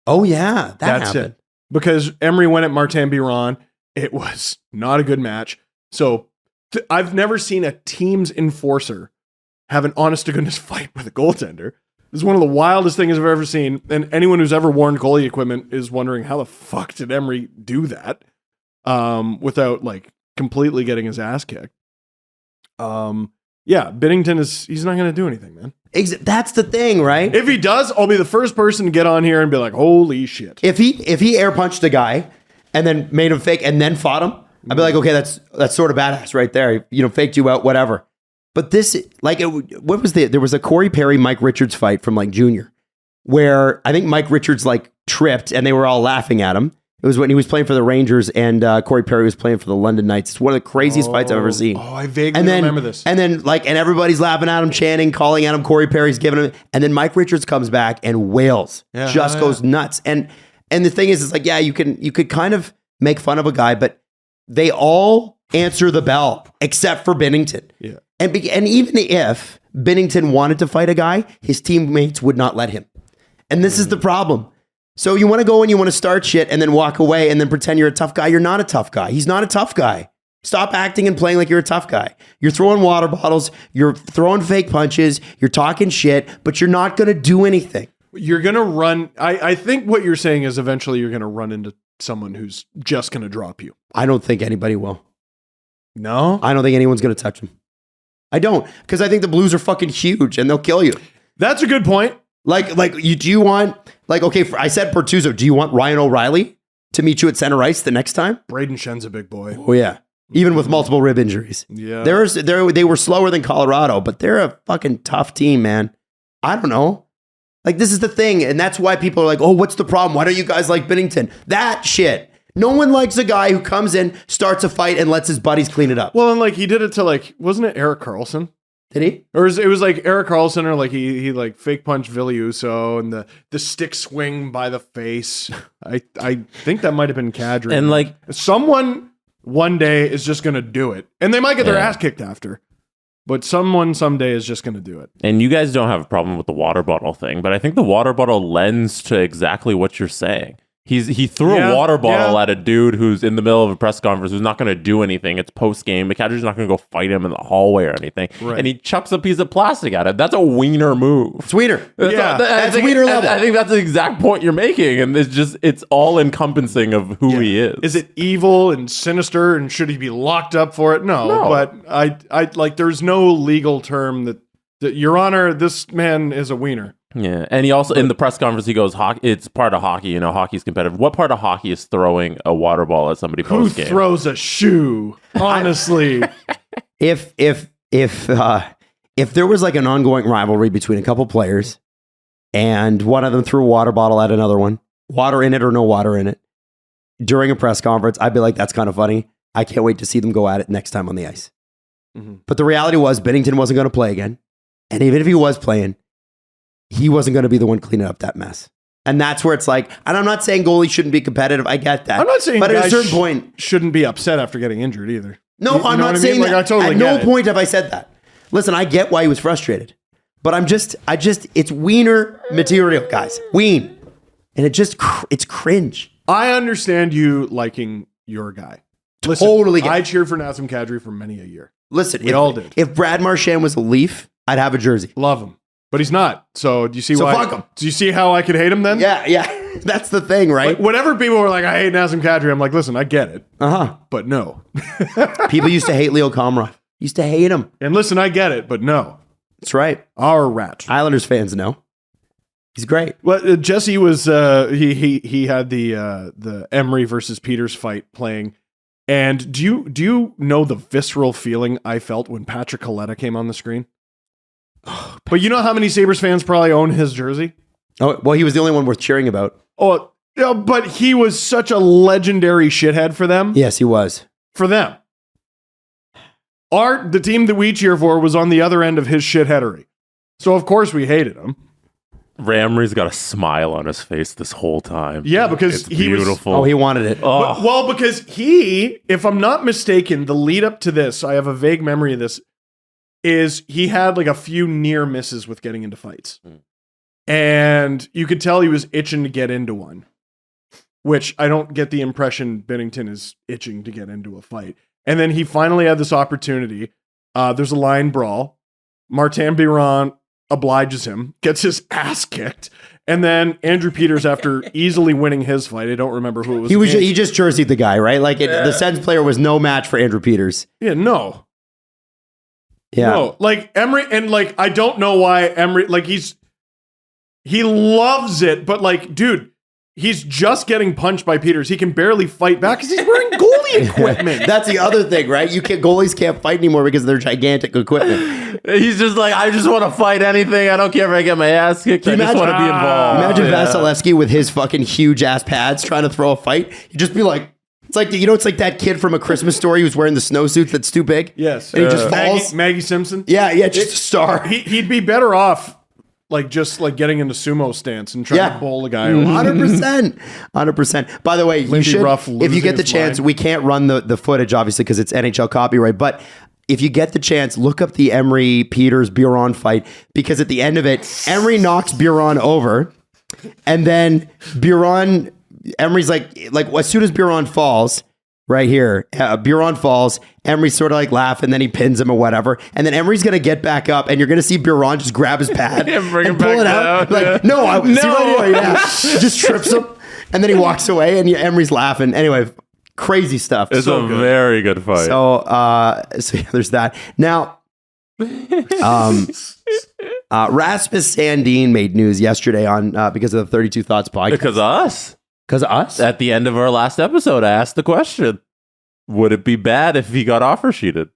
Oh yeah, That's happened. it. Because Emery went at Martin Biron. It was not a good match. So I've never seen a team's enforcer have an honest-to-goodness fight with a goaltender. This is one of the wildest things I've ever seen. And anyone who's ever worn goalie equipment is wondering how the fuck did Emery do that without like completely getting his ass kicked. Yeah, Binnington he's not going to do anything, man. That's the thing, right? If he does, I'll be the first person to get on here and be like, holy shit. If he air punched a guy and then made him fake and then fought him, I'd be like, okay, that's sort of badass right there. Faked you out, whatever. But this, like, there was a Corey Perry, Mike Richards fight from like junior. where I think Mike Richards like tripped and they were all laughing at him. It was when he was playing for the Rangers and Corey Perry was playing for the London Knights. It's one of the craziest fights I've ever seen. Oh, I vaguely remember this. And then and everybody's laughing at him, chanting, calling at him. Corey Perry's giving him, and then Mike Richards comes back and wails, goes nuts. And the thing is, it's like, yeah, you could kind of make fun of a guy, but they all answer the bell except for Binnington. Yeah. And even if Binnington wanted to fight a guy, his teammates would not let him. And this is the problem. So you want to go and you want to start shit and then walk away and then pretend you're a tough guy. You're not a tough guy. He's not a tough guy. Stop acting and playing like you're a tough guy. You're throwing water bottles. You're throwing fake punches. You're talking shit, but you're not going to do anything. You're going to run. I think what you're saying is eventually you're going to run into someone who's just going to drop you. I don't think anybody will. No? I don't think anyone's going to touch him. I don't, because I think the Blues are fucking huge and they'll kill you. That's a good point. Do you want, I said Bertuzzo, do you want Ryan O'Reilly to meet you at center ice the next time? Braden Shen's a big boy. Oh, yeah. Even with multiple rib injuries. Yeah. They were slower than Colorado, but they're a fucking tough team, man. I don't know. Like, this is the thing. And that's why people are like, oh, what's the problem? Why don't you guys like Binnington? That shit. No one likes a guy who comes in, starts a fight, and lets his buddies clean it up. Well, and he did it to wasn't it Erik Karlsson? Did he? Or it was like Erik Karlsson, or he fake punched Ville Husso and the stick swing by the face. I think that might have been Kadri. And someone one day is just gonna do it, and they might get their ass kicked after. But someone someday is just going to do it. And you guys don't have a problem with the water bottle thing, but I think the water bottle lends to exactly what you're saying. He threw a water bottle at a dude who's in the middle of a press conference who's not going to do anything. It's post game. McAdry's not going to go fight him in the hallway or anything. Right. And he chucks a piece of plastic at it. That's a wiener move. It's wiener. That's wiener level. I think that's the exact point you're making, and it's all encompassing of who he is. Is it evil and sinister, and should he be locked up for it? No. But I there's no legal term that Your Honor, this man is a wiener. Yeah, and he also, in the press conference, he goes, it's part of hockey, hockey's competitive. What part of hockey is throwing a water ball at somebody post-game? Who throws a shoe? Honestly. If there was an ongoing rivalry between a couple players and one of them threw a water bottle at another one, water in it or no water in it, during a press conference, I'd be like, that's kind of funny. I can't wait to see them go at it next time on the ice. Mm-hmm. But the reality was Binnington wasn't going to play again. And even if he was playing, he wasn't going to be the one cleaning up that mess. And that's where it's and I'm not saying goalies shouldn't be competitive. I get that. I'm not saying but at a certain point, shouldn't be upset after getting injured either. No, I'm not saying that. I totally at no point have I said that. Listen, I get why he was frustrated, but it's wiener material, guys. Ween. And it's cringe. I understand you liking your guy. Listen, totally get it. I cheered for Nazem Kadri for many a year. Listen, we all did. If Brad Marchand was a Leaf, I'd have a jersey. Love him. But he's not. So do you see why? Fuck him. Do you see how I could hate him then? Yeah. That's the thing, right? Whenever people were like, I hate Nazem Kadri, I'm like, listen, I get it. Uh-huh. But no. People used to hate Leo Comrade. Used to hate him. And listen, I get it, but no. That's right. Our rat. Islanders fans know. He's great. Well, Jesse was he had the Emery versus Peters fight playing. And do you know the visceral feeling I felt when Patrick Coletta came on the screen? But you know how many Sabres fans probably own his jersey? Oh, well, he was the only one worth cheering about. Oh, yeah, but he was such a legendary shithead for them. Yes, he was. For them. The team that we cheer for was on the other end of his shitheadery. So, of course, we hated him. Ramry's got a smile on his face this whole time. Yeah, because he beautiful. He wanted it. Oh. Well, because if I'm not mistaken, the lead up to this, I have a vague memory of this, is he had a few near misses with getting into fights. And you could tell he was itching to get into one, which I don't get the impression Binnington is itching to get into a fight. And then he finally had this opportunity. There's a line brawl. Martin Biron obliges him, gets his ass kicked. And then Andrew Peters, after easily winning his fight, I don't remember who it was. He just jerseyed the guy, right? The Sens player was no match for Andrew Peters. Yeah, no. Yeah. No, Emery, and I don't know why Emery, he loves it, but dude, He's just getting punched by Peters. He can barely fight back because he's wearing goalie equipment. That's the other thing, right? Goalies can't fight anymore because of their gigantic equipment. He's just like, I just want to fight anything. I don't care if I get my ass kicked. I just want to be involved. Imagine Vasilevsky with his fucking huge ass pads trying to throw a fight. He'd just be like, it's like, it's like that kid from A Christmas Story who's wearing the snowsuit that's too big. Yes. And he just falls. Maggie Simpson. Yeah, just a star. He'd be better off just getting into sumo stance and trying to bowl a guy over. 100%. By the way, you should, if you get the chance, we can't run the footage, obviously, because it's NHL copyright, but if you get the chance, look up the Emery-Peters-Biron fight, because at the end of it, Emery knocks Biron over, and then Emery's like as soon as Biron falls, right here, Biron falls, Emery sort of laugh, and then he pins him or whatever, and then Emery's gonna get back up, and you're gonna see Biron just grab his pad and pull it out. See right here, just trips him, and then he walks away, and Emery's laughing. Anyway, crazy stuff. It's a very good fight. So there's that. Now, Rasmus Sandin made news yesterday on because of the 32 Thoughts podcast. Because of us. Because of us? At the end of our last episode, I asked the question, would it be bad if he got offer sheeted?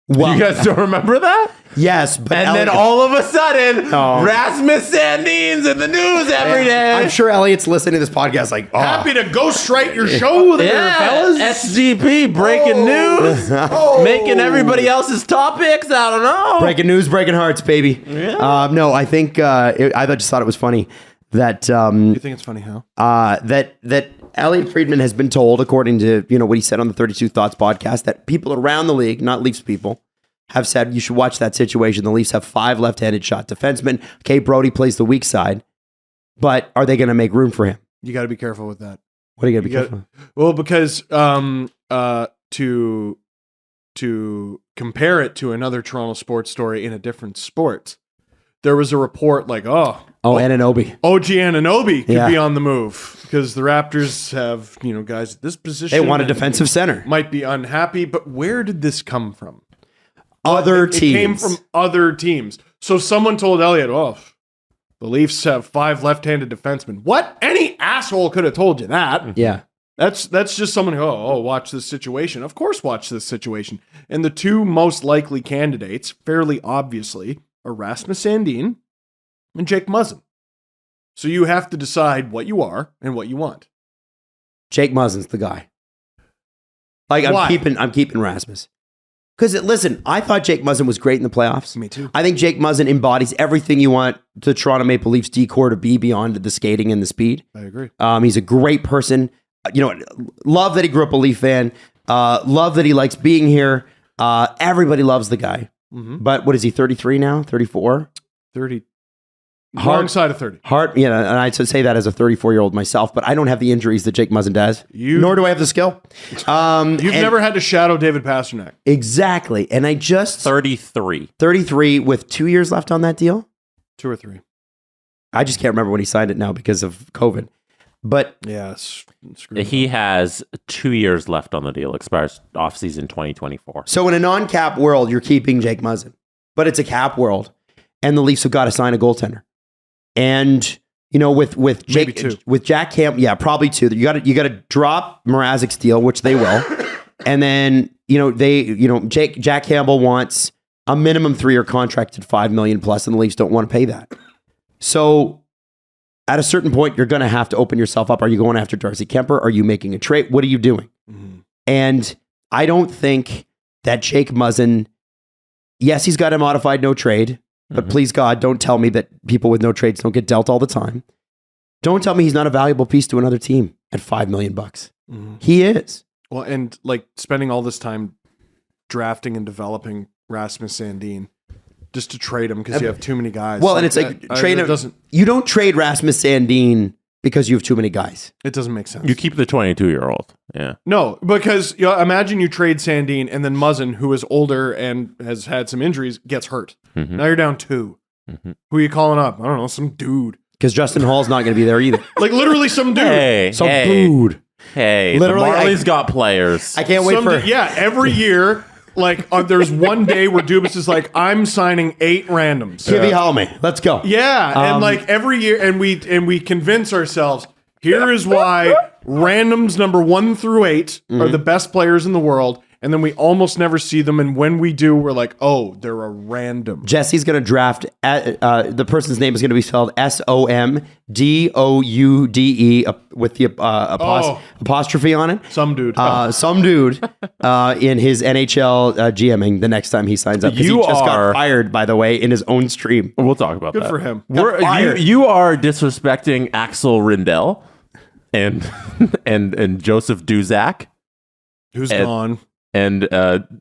Well, you guys don't remember that? Yes. But then all of a sudden, Rasmus Sandin's in the news every day. I'm sure Elliot's listening to this podcast happy to ghostwrite your show there, fellas. SGP, breaking news. Making everybody else's topics. I don't know. Breaking news, breaking hearts, baby. Yeah. No, I think, I just thought it was funny that you think it's funny how that Elliot Friedman has been told, according to what he said on the 32 Thoughts podcast, that people around the league, not Leafs people, have said you should watch that situation. The Leafs have 5 left-handed shot defensemen. Okay, Brody plays the weak side, but are they going to make room for him? You got to be careful with that. What are you going to be careful with? Well, because to compare it to another Toronto sports story in a different sport, there was a report Anunoby. OG Anunoby could be on the move because the Raptors have, guys at this position. They want a defensive center. Might be unhappy, but where did this come from? Other teams. It came from other teams. So someone told Elliot, the Leafs have 5 left-handed defensemen. What? Any asshole could have told you that. Yeah. That's just someone who, watch this situation. Of course, watch this situation. And the 2 most likely candidates, fairly obviously, are Rasmus Sandin and Jake Muzzin. So you have to decide what you are and what you want. Jake Muzzin's the guy. I'm keeping Rasmus. Because listen, I thought Jake Muzzin was great in the playoffs. Me too. I think Jake Muzzin embodies everything you want the Toronto Maple Leafs D-core to be beyond the skating and the speed. I agree. He's a great person. Love that he grew up a Leaf fan. Love that he likes being here. Everybody loves the guy. Mm-hmm. But what is he, 33 now? 34? 30. Wrong side of 30. And I say that as a 34-year-old myself, but I don't have the injuries that Jake Muzzin does, nor do I have the skill. You've never had to shadow David Pastrnak. Exactly. And I just... 33 with 2 years left on that deal? 2 or 3. I just can't remember when he signed it now because of COVID. But... Yeah, he has 2 years left on the deal. Expires off-season 2024. So in a non-cap world, you're keeping Jake Muzzin. But it's a cap world. And the Leafs have got to sign a goaltender. And with Jack Campbell, probably 2. You got to drop Mrazek's deal, which they will, and then Jack Campbell wants a minimum 3-year contract at $5 million plus, and the Leafs don't want to pay that. So at a certain point, you're going to have to open yourself up. Are you going after Darcy Kemper? Are you making a trade? What are you doing? Mm-hmm. And I don't think that Jake Muzzin. Yes, he's got a modified no trade. But please, God, don't tell me that people with no trades don't get dealt all the time. Don't tell me he's not a valuable piece to another team at $5 million. Mm-hmm. He is. Well, and spending all this time drafting and developing Rasmus Sandin just to trade him because you have too many guys. Well, and it's you don't trade Rasmus Sandin because you have too many guys. It doesn't make sense. You keep the 22-year-old. Yeah. No, because imagine you trade Sandin and then Muzzin, who is older and has had some injuries, gets hurt. Mm-hmm. Now you're down 2. Mm-hmm. Who are you calling up? I don't know, some dude. Because Justin Hall's not going to be there either. Literally some dude. Dude. Hey, literally, the Marlies got players. I can't wait for... every year... there's one day where Dubas is like, I'm signing 8 randoms. Kivy Halme, let's go. Yeah, and every year, and we convince ourselves Here is why randoms number 1 through 8 are the best players in the world, and then we almost never see them. And when we do, we're like, oh, they're a random. Jesse's going to draft, the person's name is going to be spelled Somdoude with the apostrophe on it. Some dude. Some dude in his NHL GMing the next time he signs up. 'Cause he just got fired, by the way, in his own stream. We'll talk about Good that. for him. You are disrespecting Axel Rindell and Joseph Duzak Who's gone? and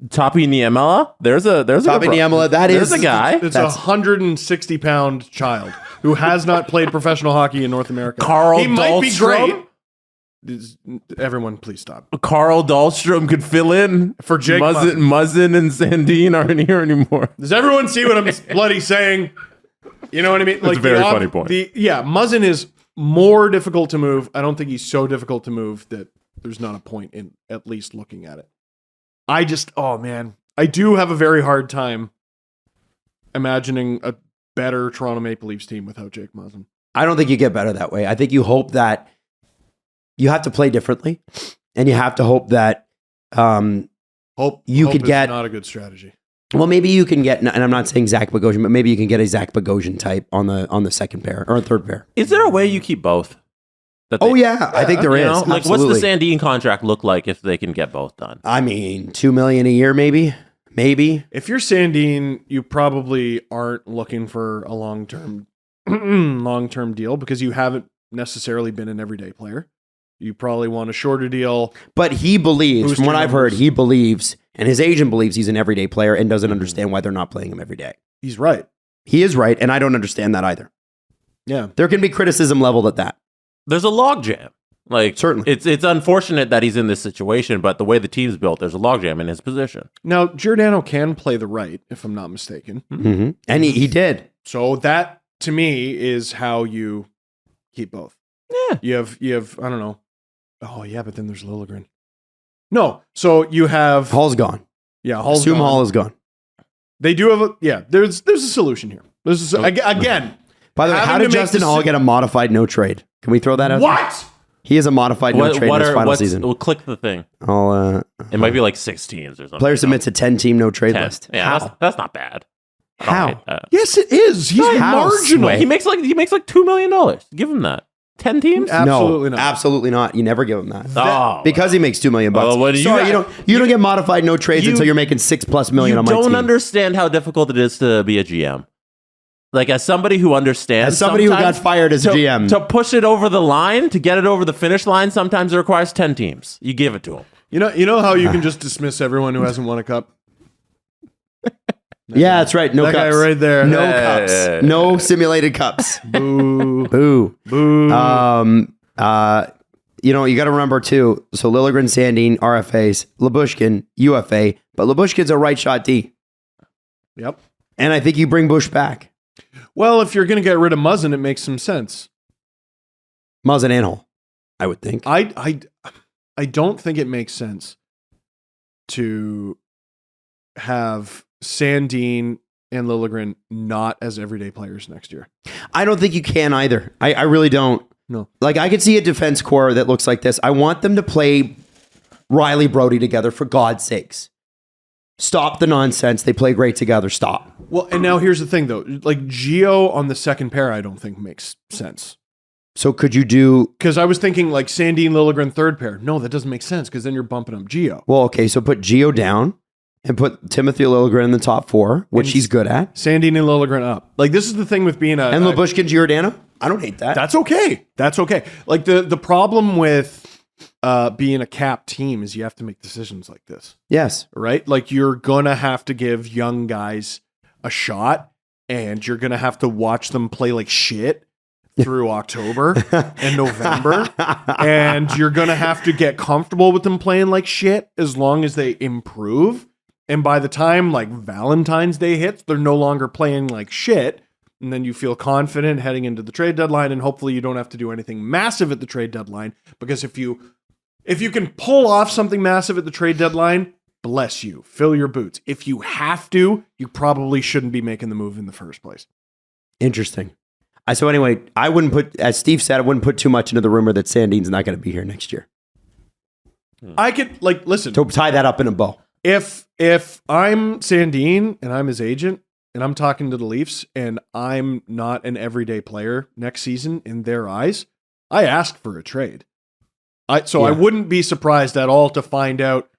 Topi Niemela. There's a Niemela, there's a guy. It's a 160-pound child who has not played professional hockey in North America. Carl He might be Dahlstrom? great. Everyone, please stop. Carl Dahlstrom could fill in For Jake Muzzin and Sandin aren't here anymore. Does everyone see what I'm bloody saying? You know what I mean? That's a very funny point. Muzzin is more difficult to move. I don't think he's so difficult to move that there's not a point in at least looking at it. I do have a very hard time imagining a better Toronto Maple Leafs team without Jake Muzzin. I don't think you get better that way. I think you hope that you have to play differently, and you have to hope that Hope could is get not a good strategy. Well, maybe you can get, and I'm not saying Zach Bogosian, but maybe you can get a Zach Bogosian type on the second pair or third pair. Is there a way you keep both? I think there is. Like, what's the Sandin contract look like if they can get both done? I mean, $2 million a year, maybe. If you're Sandin, you probably aren't looking for a long-term deal because you haven't necessarily been an everyday player. You probably want a shorter deal. But he believes, Boost from what your I've heard, numbers. he believes, and his agent believes he's an everyday player and doesn't understand why they're not playing him every day. He's right. He is right, and I don't understand that either. Yeah. There can be criticism leveled at that. There's a logjam. Like, Certainly. it's unfortunate that he's in this situation, but the way the team's built, there's a logjam in his position. Now, Giordano can play the right, if I'm not mistaken. Mm-hmm. And he did. So that, to me, is how you keep both. Yeah. You have I don't know. Oh, yeah, but then there's Liljegren. No. So you have... Hall's gone. Yeah, Hall's Assume gone. Hall is gone. They do have there's a solution here. Again. By the way, how having did to make Justin the Hall si- get a modified no trade? Can we throw that out? What? He is a modified no trade in his final season. We'll click the thing. It It might be like 6 teams or something. Player submits a 10-team no trade 10. list. Yeah, How? that's not bad. I How? don't hate that. Yes, it is. He's How? marginal. Sway. He makes like $2 million. Give him that. 10 teams? Absolutely no, not. Absolutely not. You never give him that. Oh, Because he makes $2 million. Well, what do you Sorry, got? you don't get modified no trades you- until you're making $6+ million you on my don't team. understand how difficult it is to be a GM. Like, as somebody who understands, As somebody who got sometimes fired as a GM. to push it over the line, to get it over the finish line, sometimes it requires 10 teams. You give it to them. You know how you can just dismiss everyone who hasn't won a cup? Yeah, that's right. No That cups. guy right there. No Hey. cups. No simulated cups. Boo. Boo. Boo. You got to remember too. So Liljegren, Sandin, RFAs, Lyubushkin, UFA, but Lyubushkin's a right shot D. Yep. And I think you bring Bush back. Well, if you're going to get rid of Muzzin, it makes some sense. Muzzin and Hall, I would think. I don't think it makes sense to have Sandin and Liljegren not as everyday players next year. I don't think you can either. I really don't. No. Like, I could see a defense core that looks like this. I want them to play Riley Brody together, for God's sakes. Stop the nonsense. They play great together. Stop. Well, and now here's the thing, though. Like, Gio on the second pair, I don't think makes sense. So could you do... Because I was thinking, like, Sandin, Liljegren, third pair. No, that doesn't make sense, because then you're bumping up Gio. Well, okay, so put Gio down and put Timothy Liljegren in the top 4, which And he's good at. Sandin and Liljegren up. Like, this is the thing with being a... And Lyubushkin, Giordano? I don't hate that. That's okay. That's okay. Like, the problem with being a cap team is you have to make decisions like this, Yes. right? Like, you're going to have to give young guys a shot, and you're going to have to watch them play like shit through October and November. And you're going to have to get comfortable with them playing like shit as long as they improve. And by the time, like, Valentine's Day hits, they're no longer playing like shit. And then you feel confident heading into the trade deadline, and hopefully you don't have to do anything massive at the trade deadline. Because if you can pull off something massive at the trade deadline, bless you, fill your boots. If you have to, you probably shouldn't be making the move in the first place. Interesting. So anyway, I wouldn't put, as Steve said, I wouldn't put too much into the rumor that Sandin's not going to be here next year. I could listen. To tie that up in a bow. If I'm Sandin and I'm his agent and I'm talking to the Leafs and I'm not an everyday player next season in their eyes, I ask for a trade. I wouldn't be surprised at all to find out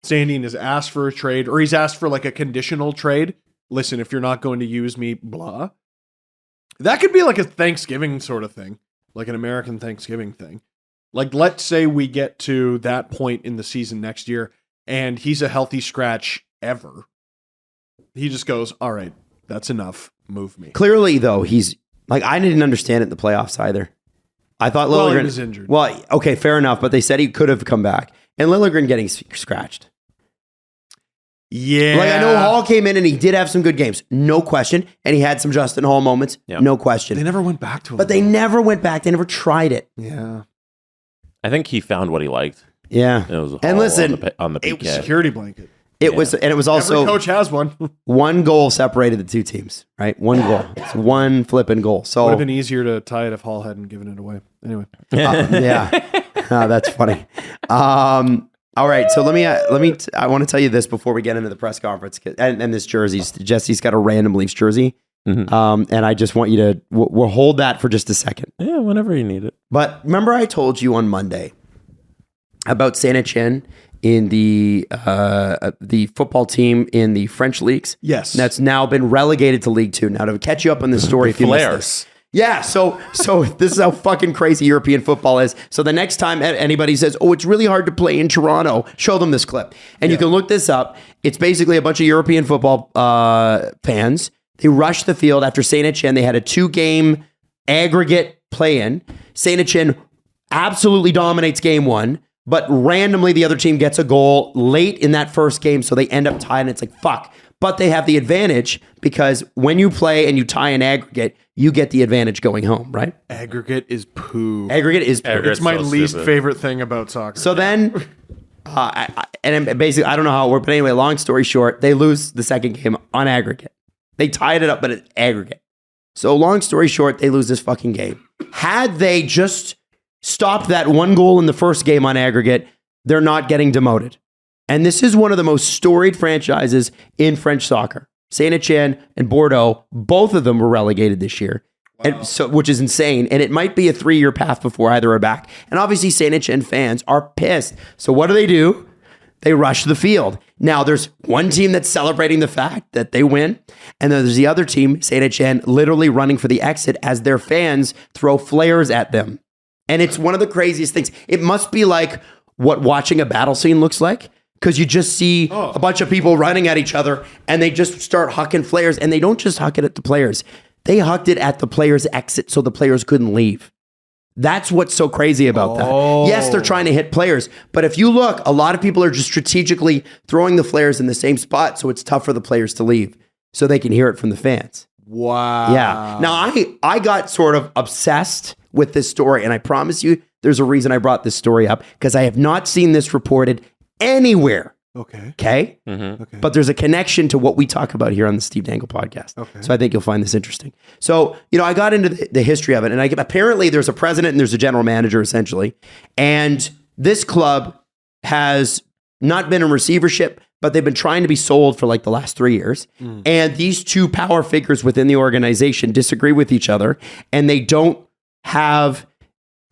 Sandin has asked for a trade or he's asked for like a conditional trade. Listen, if you're not going to use me, blah. That could be like a Thanksgiving sort of thing, like an American Thanksgiving thing. Like, let's say we get to that point in the season next year and he's a healthy scratch ever. He just goes, all right, that's enough. Move me. Clearly, though, he's like, I didn't understand it in the playoffs either. I thought Liljegren he was injured. Well, okay, fair enough, but they said he could have come back. And Liljegren getting scratched. Yeah. Like, I know Hall came in and he did have some good games, no question. And he had some Justin Hall moments, no question. They never went back to him. But they never went back. They never tried it. Yeah. I think he found what he liked. Yeah. It was and listen, on the PK. Security blanket. It was also Every coach has one. one goal separated the two teams, right? One goal. It's one flipping goal. So Would have been easier to tie it if Hall hadn't given it away. Anyway. yeah. That's funny. All right, so let me. I want to tell you this before we get into the press conference, and this jersey. Jesse's got a random Leafs jersey, and I just want you to. We'll hold that for just a second. Yeah, whenever you need it. But remember, I told you on Monday about Sandin in the football team in the French leagues. Yes, that's now been relegated to League Two. Now to catch you up on this story, if you missed this. Yeah, so this is how fucking crazy European football is. So the next time anybody says, "Oh, it's really hard to play in Toronto," show them this clip, and you can look this up. It's basically a bunch of European football fans. They rushed the field after Saint-Etienne. They had a 2-game aggregate play-in. Saint-Etienne absolutely dominates game 1, but randomly the other team gets a goal late in that first game, so they end up tied, and it's like, fuck. But they have the advantage because when you play and you tie an aggregate, you get the advantage going home, right? Aggregate is poo. Aggregate is poo. It's my least favorite thing about soccer. So then, basically, I don't know how it worked, but anyway, long story short, they lose the second game on aggregate. They tied it up, but it's aggregate. So long story short, they lose this fucking game. Had they just stopped that one goal in the first game on aggregate, they're not getting demoted. And this is one of the most storied franchises in French soccer. Saint-Etienne and Bordeaux, both of them were relegated this year, and which is insane. And it might be a 3-year path before either are back. And obviously Saint-Etienne fans are pissed. So what do? They rush the field. Now there's one team that's celebrating the fact that they win. And then there's the other team, Saint-Etienne, literally running for the exit as their fans throw flares at them. And it's one of the craziest things. It must be like what watching a battle scene looks like. Because you just see a bunch of people running at each other and they just start hucking flares. And they don't just huck it at the players. They hucked it at the players' exit so the players couldn't leave. That's what's so crazy about that. Yes, they're trying to hit players. But if you look, a lot of people are just strategically throwing the flares in the same spot so it's tough for the players to leave so they can hear it from the fans. Wow. Yeah. Now, I got sort of obsessed with this story. And I promise you, there's a reason I brought this story up. Because I have not seen this reported anywhere. Okay. Okay. But there's a connection to what we talk about here on the Steve Dangle podcast. Okay. So I think you'll find this interesting. So, I got into the history of it, and apparently there's a president and there's a general manager essentially. And this club has not been in receivership, but they've been trying to be sold for like the last 3 years. And these two power figures within the organization disagree with each other, and they don't have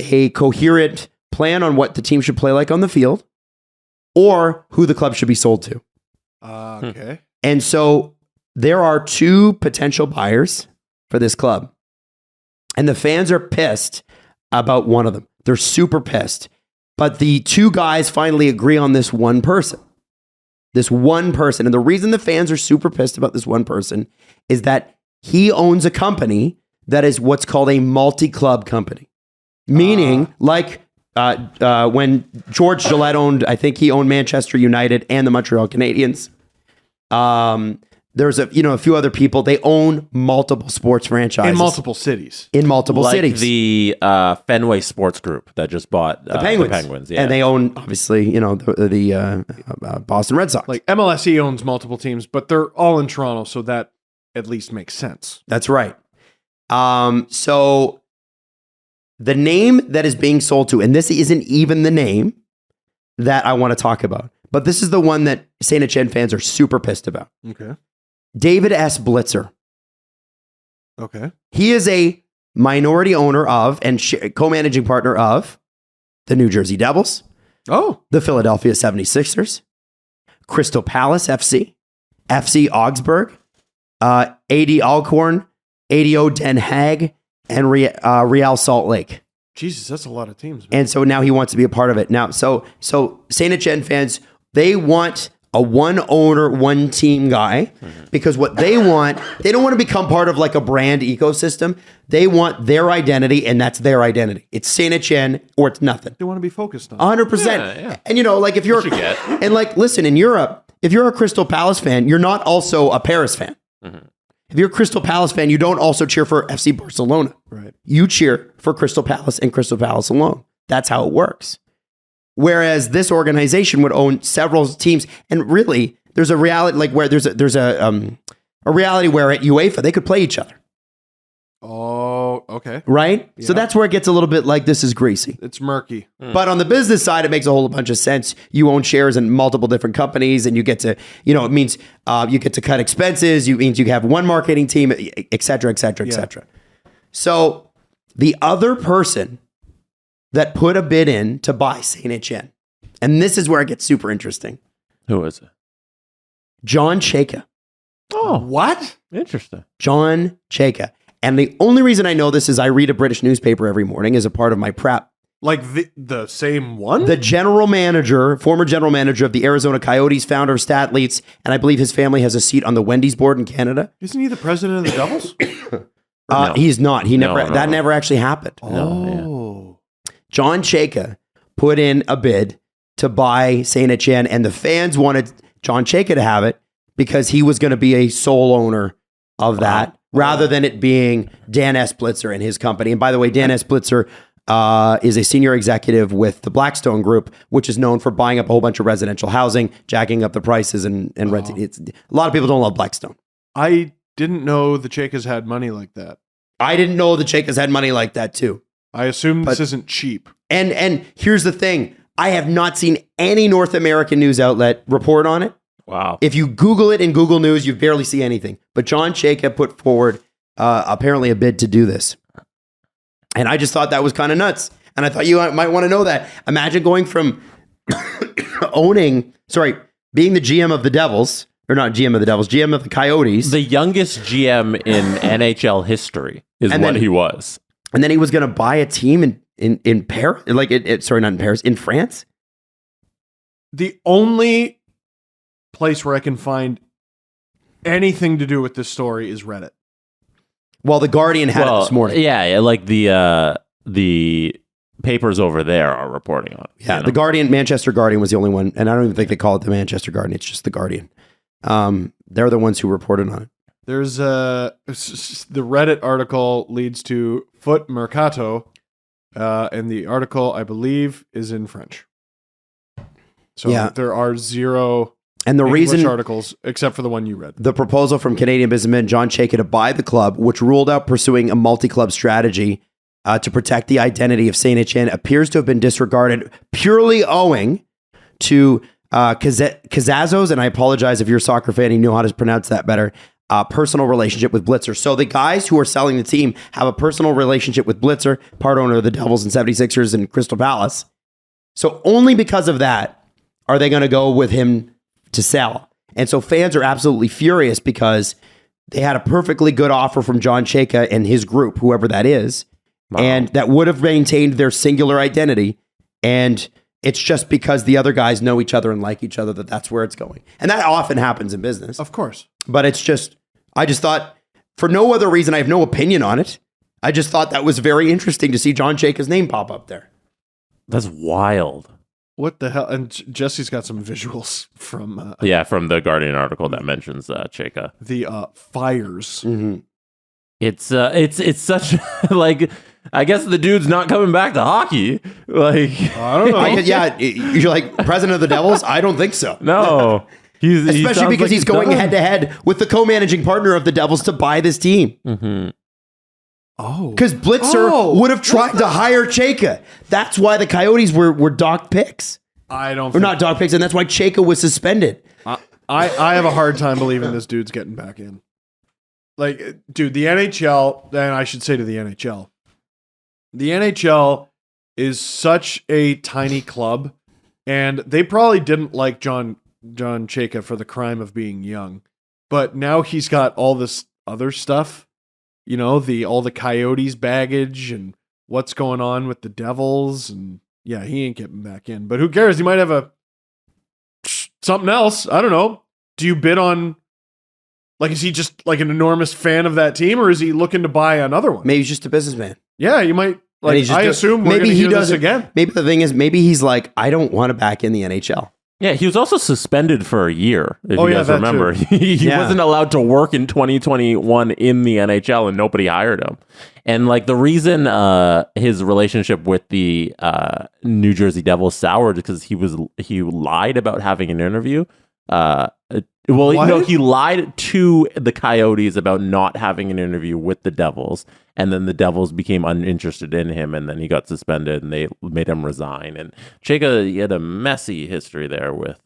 a coherent plan on what the team should play like on the field, or who the club should be sold to. Okay. And so there are 2 potential buyers for this club. And the fans are pissed about one of them. They're super pissed. But the 2 guys finally agree on this one person. This one person. And the reason the fans are super pissed about this one person is that he owns a company that is what's called a multi-club company. Meaning, when George Gillette I think he owned Manchester United and the Montreal Canadiens. There's a few other people. They own multiple sports franchises. In multiple cities. In multiple cities. The Fenway Sports Group that just bought the Penguins. Yeah. And they own, obviously, the Boston Red Sox. Like MLSE owns multiple teams, but they're all in Toronto, so that at least makes sense. That's right. So the name that is being sold to, and this isn't even the name that I want to talk about, but this is the one that Saint Etienne fans are super pissed about. Okay. David S. Blitzer. Okay. He is a minority owner of and co-managing partner of the New Jersey Devils, Oh. the Philadelphia 76ers, Crystal Palace FC, FC Augsburg, AD Alcorn, ADO Den Haag, and Real Salt Lake. Jesus, that's a lot of teams, man. And so now he wants to be a part of it. Now, so Saint Etienne fans, they want a one owner, one team guy because what they want, they don't want to become part of like a brand ecosystem. They want their identity, and that's their identity. It's Saint Etienne or it's nothing. They want to be focused on 100%. Yeah. And you know, like if you're, you get. and like, listen, in Europe, if you're a Crystal Palace fan, you're not also a Paris fan. If you're a Crystal Palace fan, you don't also cheer for FC Barcelona. Right. You cheer for Crystal Palace and Crystal Palace alone. That's how it works. Whereas this organization would own several teams, and really, there's a reality like where there's a reality where at UEFA they could play each other, Oh, okay. right? So Yeah. that's where it gets a little bit like this is greasy. It's murky. But on the business side, it makes a whole bunch of sense. You own shares in multiple different companies, and you get to, you know, it means you get to cut expenses. It means you have one marketing team, et cetera, et cetera, et cetera. So the other person that put a bid in to buy Saint Etienne, and this is where it gets super interesting, Who is it? John Chayka. Oh, What? interesting. John Chayka. And the only reason I know this is I read a British newspaper every morning as a part of my prep. Like the same one? The general manager, former general manager of the Arizona Coyotes, founder of Stathletes, and I believe his family has a seat on the Wendy's board in Canada. Isn't he the president of the Devils? No. He's not. He never. No. That never actually happened. Oh. John Chayka put in a bid to buy Saint Etienne, and the fans wanted John Chayka to have it because he was going to be a sole owner of that, rather than it being Dan S. Blitzer and his company. And by the way, Dan S. Blitzer is a senior executive with the Blackstone Group, which is known for buying up a whole bunch of residential housing, jacking up the prices, and renting. It's, a lot of people don't love Blackstone. I didn't know the Chaykas had money like that. I didn't know the Chaykas had money like that too. I assume this But- isn't cheap. And here's the thing. I have not seen any North American news outlet report on it. Wow. If you Google it in Google News, you barely see anything. But John Chayka put forward apparently a bid to do this. And I just thought that was kind of nuts. And I thought you might want to know that. Imagine going from being the GM of the Devils, or not GM of the Devils, GM of the Coyotes. The youngest GM in NHL history is And what then- he was. And then he was going to buy a team in Paris, not in Paris, in France. The only place where I can find anything to do with this story is Reddit. Well, the Guardian had it this morning. Yeah, like the papers over there are reporting on it. Yeah, the Guardian, Manchester Guardian was the only one, and I don't even think they call it the Manchester Guardian. It's just the Guardian. They're the ones who reported on it. There's the Reddit article leads to Foot Mercato, and the article, I believe, is in French. So Yeah. there are zero And the English reason articles except for the one you read. the proposal from Canadian businessman John Chayka to buy the club, which ruled out pursuing a multi-club strategy to protect the identity of Saint Etienne, appears to have been disregarded purely owing to Cazazzo's, and I apologize if you're a soccer fan and you know how to pronounce that better, personal relationship with Blitzer. So the guys who are selling the team have a personal relationship with Blitzer, part owner of the Devils and 76ers and Crystal Palace. So only because of that are they going to go with him to sell. And so fans are absolutely furious because they had a perfectly good offer from John Chayka and his group, whoever that is, and that would have maintained their singular identity. And it's just because the other guys know each other and like each other that's where it's going. And that often happens in business. Of course. But it's just, I just thought, for no other reason, I have no opinion on it. I just thought that was very interesting to see John Chayka's name pop up there. That's wild. What the hell? And Jesse's got some visuals from Yeah, from the Guardian article that mentions Chayka. the fires. Mm-hmm. It's such like, I guess the dude's not coming back to hockey. Like, I don't know. Yeah, you're like president of the Devils? I don't think so. no. Especially because he's going head to head with the co-managing partner of the Devils to buy this team. Mm-hmm. Oh. Because Blitzer would have tried to hire Chayka. That's why the Coyotes were docked picks. I don't Or think, not docked picks, and that's why Chayka was suspended. I have a hard time believing this dude's getting back in. Like, dude, the NHL, and I should say to the NHL is such a tiny club, and they probably didn't like John Chayka for the crime of being young. But now he's got all this other stuff, you know, all the Coyotes baggage and what's going on with the Devils, and yeah, he ain't getting back in. But who cares? He might have something else. I don't know. Do you bid on, like, is he just like an enormous fan of that team, or is he looking to buy another one? Maybe he's just a businessman. Yeah, you might. And Like, he's just assume we're maybe going to he hear does this again. Maybe the thing is, maybe he's like, I don't want to back in the NHL. Yeah, he was also suspended for a year, if you guys that remember. too. He wasn't allowed to work in 2021 in the NHL, and nobody hired him. And like the reason his relationship with the New Jersey Devils soured because he lied about having an interview. He lied to the Coyotes about not having an interview with the Devils, and then the Devils became uninterested in him, and then he got suspended, and they made him resign. And Chayka, he had a messy history there with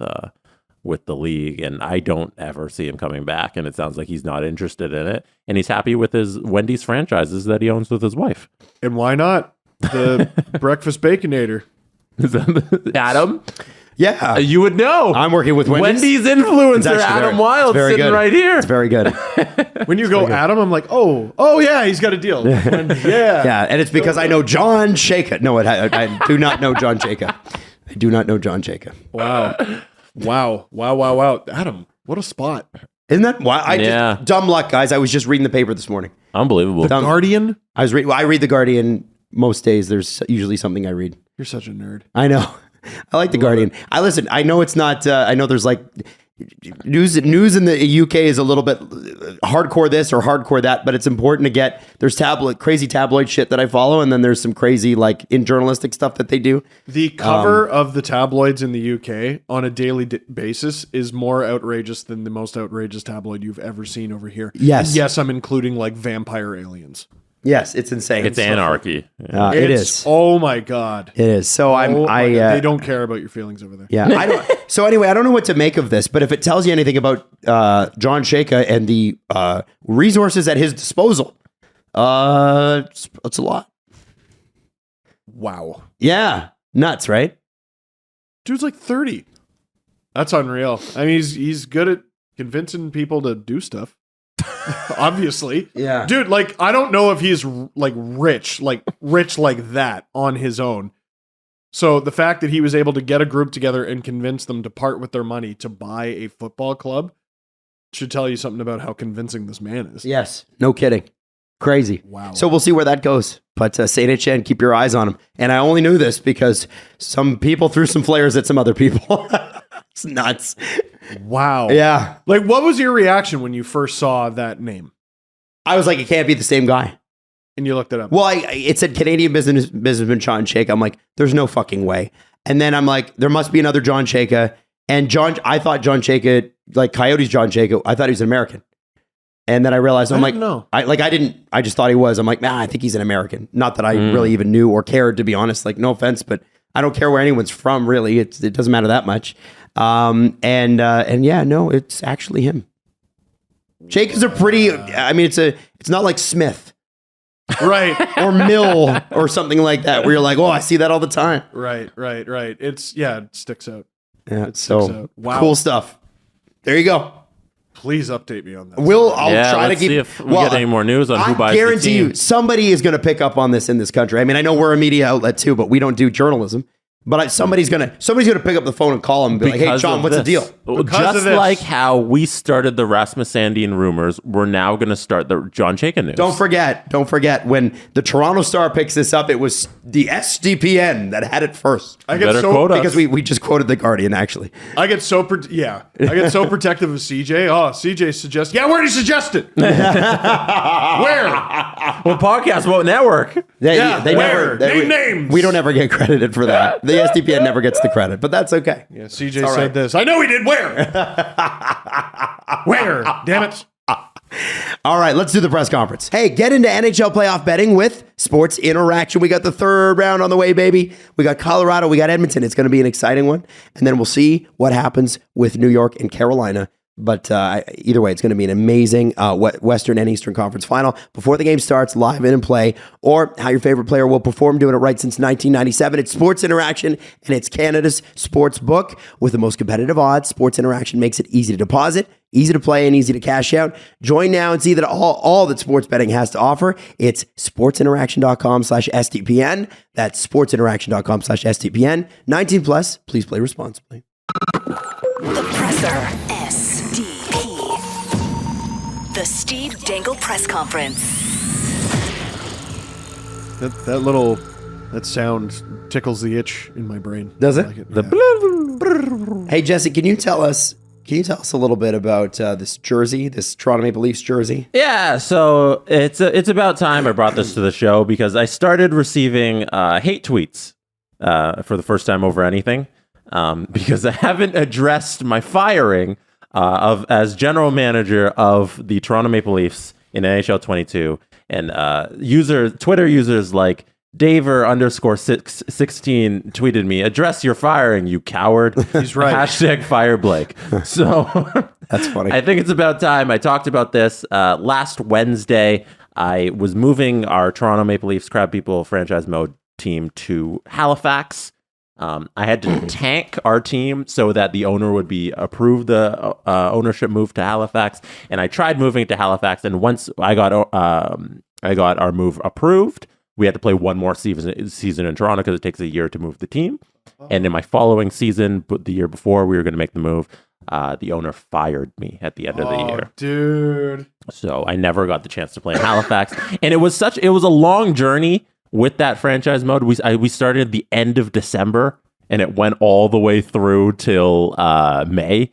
the league, and I don't ever see him coming back, and it sounds like he's not interested in it, and he's happy with his Wendy's franchises that he owns with his wife. And why not? The Breakfast Baconator. Is that Adam? Yeah. You would know. I'm working with Wendy's. Influencer, It's actually Adam very- Wild, it's very sitting good. right here. It's very good. When you go Adam, I'm like, oh yeah, he's got a deal. Yeah, and it's because I know John Chayka. No, I do not know John Chayka. I do not know John Chayka. Wow. Adam, what a spot. Isn't that why? Yeah. Dumb luck, guys. I was just reading the paper this morning. Unbelievable. Guardian? I read the Guardian most days. There's usually something I read. You're such a nerd. I know. I like the Guardian. I know it's not. I know there's like news in the UK is a little bit hardcore this or hardcore that, but it's important to get. There's crazy tabloid shit that I follow, and then there's some crazy like in journalistic stuff that they do. The cover of the tabloids in the UK on a daily basis is more outrageous than the most outrageous tabloid you've ever seen over here. Yes. And yes, I'm including like vampire aliens. Yes, it's insane. It's anarchy. It is. Oh my God. It is. So they don't care about your feelings over there. Yeah. I don't. So anyway, I don't know what to make of this, but if it tells you anything about John Chayka and the resources at his disposal, it's a lot. Wow. Yeah. Nuts, right? Dude's like 30. That's unreal. I mean, he's good at convincing people to do stuff. Obviously. Yeah. Dude, like, I don't know if he's like rich like that on his own. So the fact that he was able to get a group together and convince them to part with their money to buy a football club should tell you something about how convincing this man is. Yes. No kidding. Crazy. Wow. So we'll see where that goes. But St. Etienne, keep your eyes on him. And I only knew this because some people threw some flares at some other people. It's nuts. Wow. Yeah. Like, what was your reaction when you first saw that name? I was like, it can't be the same guy. And you looked it up. Well, it said Canadian businessman John Chayka. I'm like, there's no fucking way. And then I'm like, there must be another John Chayka. And I thought John Chayka, like Coyotes John Chayka, I thought he was an American. And then I realized, I just thought he was. I'm like, I think he's an American. Not that I really even knew or cared, to be honest. Like, no offense, but I don't care where anyone's from, really. It doesn't matter that much. And yeah, no, it's actually him. Chaykas are pretty, I mean, it's not like Smith. Right. Or Mill or something like that, where you're like, oh, I see that all the time. Right. It sticks out. Yeah, It sticks so out. Wow. cool stuff. There you go. Please update me on that. I'll try to let's keep. see if we get any more news on who buys I guarantee the team. you, somebody is going to pick up on this in this country. I mean, I know we're a media outlet too, but we don't do journalism. But somebody's gonna pick up the phone and call him and be like, "Hey, John, what's the deal?" Just like how we started the Rasmus Sandin rumors, we're now going to start the John Chayka news. Don't forget when the Toronto Star picks this up, it was the SDPN that had it first. I get so quote us. Because we just quoted the Guardian actually. I get so protective of CJ. Oh, CJ suggests. Yeah, where did he suggest it? Where? Well, podcast, what network? They where? never Name names. We don't ever get credited for that. The SDPN never gets the credit, but that's okay. Yeah, CJ said this. I know he did. Where? Where? Damn it. All right, let's do the press conference. Hey, get into NHL playoff betting with Sports Interaction. We got the third round on the way, baby. We got Colorado, we got Edmonton. It's going to be an exciting one. And then we'll see what happens with New York and Carolina. But either way, it's going to be an amazing Western and Eastern Conference final before the game starts, live in and play, or how your favorite player will perform, doing it right since 1997. It's Sports Interaction, and it's Canada's sports book with the most competitive odds. Sports Interaction makes it easy to deposit, easy to play, and easy to cash out. Join now and see that all that sports betting has to offer. It's sportsinteraction.com/SDPN. That's sportsinteraction.com/SDPN. 19 plus. Please play responsibly. The Presser. SDP. The Steve Dangle Press Conference. That sound tickles the itch in my brain. Does it? I like it. Hey, Jesse, can you tell us a little bit about this jersey, this Toronto Maple Leafs jersey? Yeah, so it's about time I brought this to the show because I started receiving hate tweets for the first time over anything because I haven't addressed my firing as general manager of the Toronto Maple Leafs in NHL 22. And Twitter users like Daver_16 tweeted me, "Address your firing, you coward." He's right. Hashtag fire Blake. So That's funny. I think it's about time. I talked about this last Wednesday. I was moving our Toronto Maple Leafs Crab People franchise mode team to Halifax. I had to tank our team so that the owner would be approved the ownership move to Halifax. And I tried moving it to Halifax. And once I got our move approved, we had to play one more season in Toronto because it takes a year to move the team. And in my following season, but the year before we were going to make the move, the owner fired me at the end of the year. Dude. So I never got the chance to play in Halifax. And it was a long journey with that franchise mode. We started at the end of December and it went all the way through till May.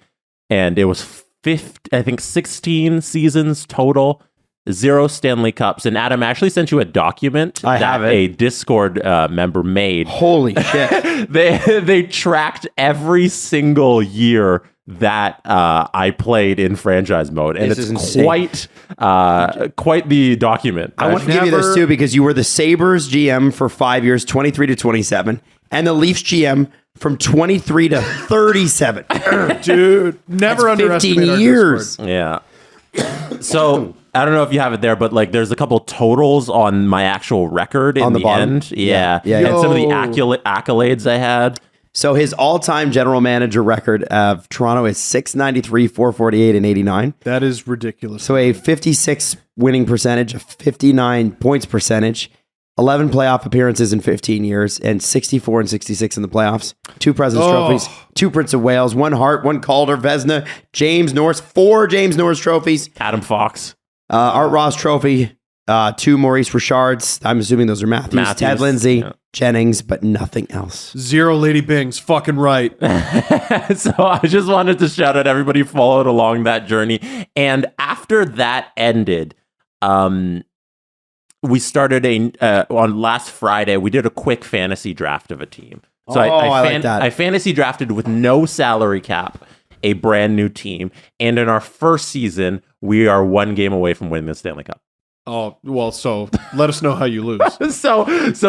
And it was 16 seasons total. 0 Stanley Cups. And Adam, I actually sent you a document that a Discord member made. Holy shit. They tracked every single year that I played in franchise mode. And This is it's insane. quite the document. I want to give you this too because you were the Sabres GM for 5 years, 23 to 27, and the Leafs GM from 23 to 37. Dude, never That's underestimate 15 our years. Discord. Yeah. So I don't know if you have it there, but like there's a couple totals on my actual record On in the the bottom? end. Yeah. Yeah. And some of the Yo. accolades I had. So his all-time general manager record of Toronto is 693, 448, and 89. That is ridiculous. So a 56 winning percentage, a 59 points percentage, 11 playoff appearances in 15 years, and 64 and 66 in the playoffs. 2 President's Trophies, 2 Prince of Wales, 1 Hart, 1 Calder, Vezina, James Norris, 4 James Norris trophies, Adam Fox. Art Ross Trophy, 2 Maurice Richards. I'm assuming those are Matthews. Ted Lindsay, yeah. Jennings, but nothing else. 0 Lady Bings. Fucking right. So I just wanted to shout out everybody who followed along that journey. And after that ended, we started on last Friday, we did a quick fantasy draft of a team. So I like that. I fantasy drafted with no salary cap a brand new team. And in our first season, we are 1 game away from winning the Stanley Cup. Oh, well, so let us know how you lose. So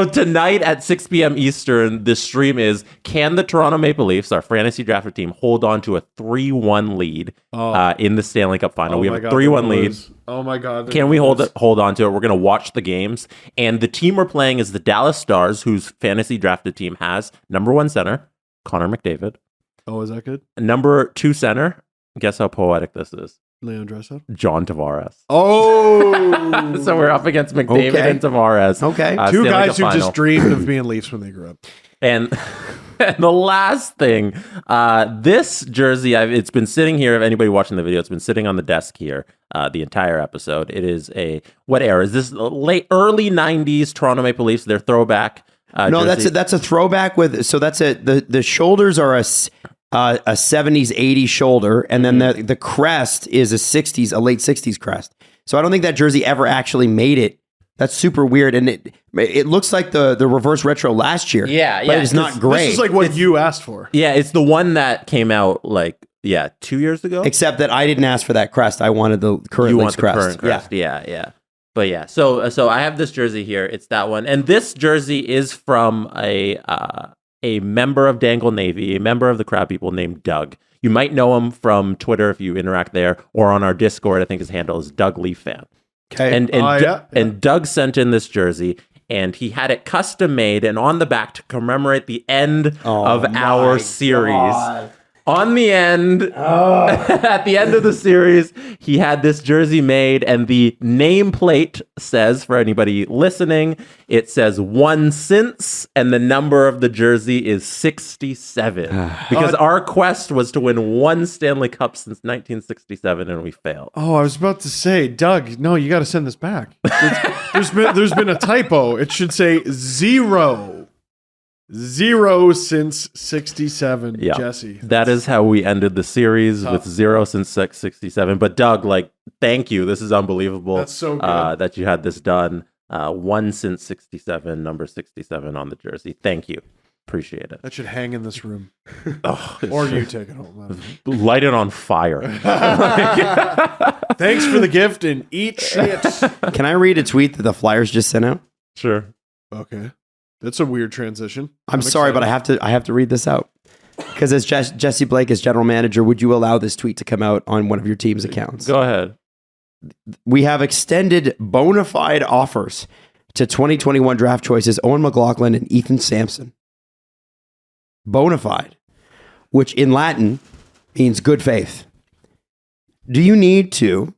tonight at 6 p.m. Eastern, the stream is, can the Toronto Maple Leafs, our fantasy drafted team, hold on to a 3-1 lead in the Stanley Cup final? We have a 3-1 lead. Oh my God. Can we hold on to it? We're going to watch the games. And the team we're playing is the Dallas Stars, whose fantasy drafted team has number 1 center, Connor McDavid. Oh, is that good? Number 2 center, guess how poetic this is? Leon Draisaitl? John Tavares. Oh. So we're up against McDavid and Tavares. Okay. 2 Stanley guys Cup who final. just dreamed of being Leafs when they grew up. And the last thing, this jersey, it's been sitting here. If anybody watching the video, it's been sitting on the desk here the entire episode. It is what era? Is this early 90s Toronto Maple Leafs? Their throwback No, jersey? that's a throwback the shoulders are a 70s, 80s shoulder, and then the crest is a late 60s crest. So I don't think that jersey ever actually made it. That's super weird, and it looks like the reverse retro last year. Yeah, but yeah, it's not great. This is like what you asked for. Yeah, it's the one that came out like Yeah, 2 years ago. Except that I didn't ask for that crest. I wanted the current You Leafs want the crest. current crest. Yeah. But yeah, so I have this jersey here. It's that one, and this jersey is from a member of Dangle Navy, a member of the Crab People named Doug. You might know him from Twitter if you interact there, or on our Discord. I think his handle is Doug Leaf Fan. Okay. And Doug sent in this jersey, and he had it custom made, and on the back to commemorate the end of our series. God. On the end, at the end of the series, he had this jersey made, and the nameplate says, for anybody listening, it says "one since," and the number of the jersey is 67. Because our quest was to win one Stanley Cup since 1967, and we failed. Oh, I was about to say, Doug, no, you got to send this back. There's been a typo. It should say 0. 0 since 67, Yeah. Jesse. That is how we ended the series, with 0 since 67. But Doug, thank you. This is unbelievable. That's so good. That you had this done. 1 since 67, number 67 on the jersey. Thank you. Appreciate it. That should hang in this room. Or you take it home. Light it on fire. Thanks for the gift and eat shit. Can I read a tweet that the Flyers just sent out? Sure. Okay. That's a weird transition. I'm sorry, but I have to read this out. Because as Jesse Blake, as general manager, would you allow this tweet to come out on one of your team's accounts? Go ahead. We have extended bona fide offers to 2021 draft choices Owen McLaughlin and Ethan Sampson. Bona fide, which in Latin means good faith. Do you need to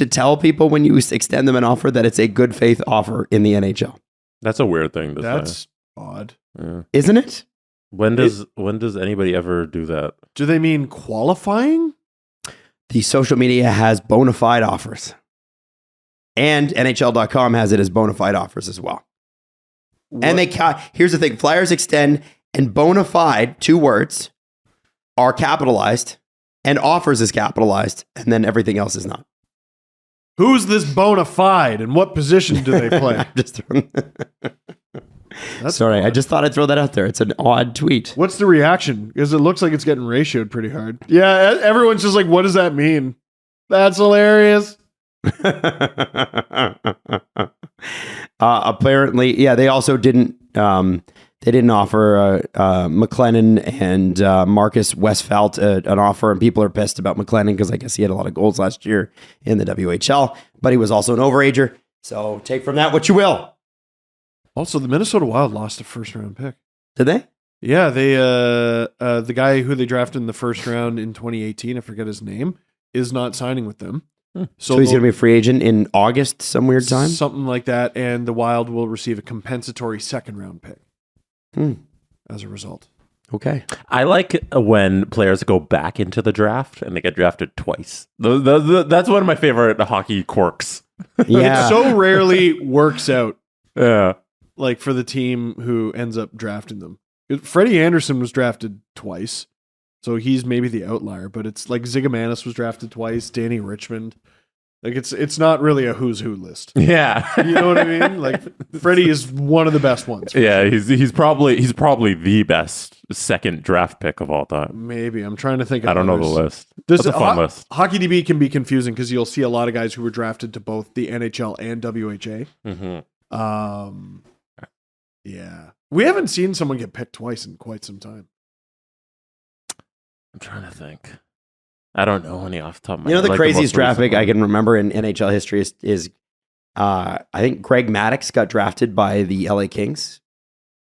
tell people when you extend them an offer that it's a good faith offer in the NHL? That's a weird thing to say. That's odd. Yeah. Isn't it? When does anybody ever do that? Do they mean qualifying? The social media has bona fide offers. And NHL.com has it as bona fide offers as well. What? And here's the thing. Flyers extend and bona fide, 2 words, are capitalized and offers is capitalized, and then everything else is not. Who's this bona fide and what position do they play? Sorry, I just thought I'd throw that out there. It's an odd tweet. What's the reaction? Because it looks like it's getting ratioed pretty hard. Yeah, everyone's just like, what does that mean? That's hilarious. Apparently, yeah, they also didn't offer McLennan and Marcus Westphal an offer, and people are pissed about McLennan because I guess he had a lot of goals last year in the WHL, but he was also an overager. So take from that what you will. Also, the Minnesota Wild lost a first-round pick. Did they? Yeah, they the guy who they drafted in the first round in 2018, I forget his name, is not signing with them. So he's going to be a free agent in August, some weird time? Something like that, and the Wild will receive a compensatory second-round pick as a result. Okay. I like when players go back into the draft and they get drafted twice. That's one of my favorite hockey quirks. Yeah. It so rarely works out. Yeah. Like for the team who ends up drafting them. Freddie Anderson was drafted twice, so he's maybe the outlier, but it's like Zigomanis was drafted twice, Danny Richmond. Like it's not really a who's who list. Yeah. You know what I mean? Like Freddie is one of the best ones. Yeah, he's probably the best second draft pick of all time. Maybe. I'm trying to think of I don't know the others. list. That's a fun list. Hockey DB can be confusing because you'll see a lot of guys who were drafted to both the NHL and WHA. Mm-hmm. Yeah. We haven't seen someone get picked twice in quite some time. I'm trying to think. I don't know any off the top of my You know, head. the craziest draft pick I can remember in NHL history is I think Greg Maddux got drafted by the LA Kings.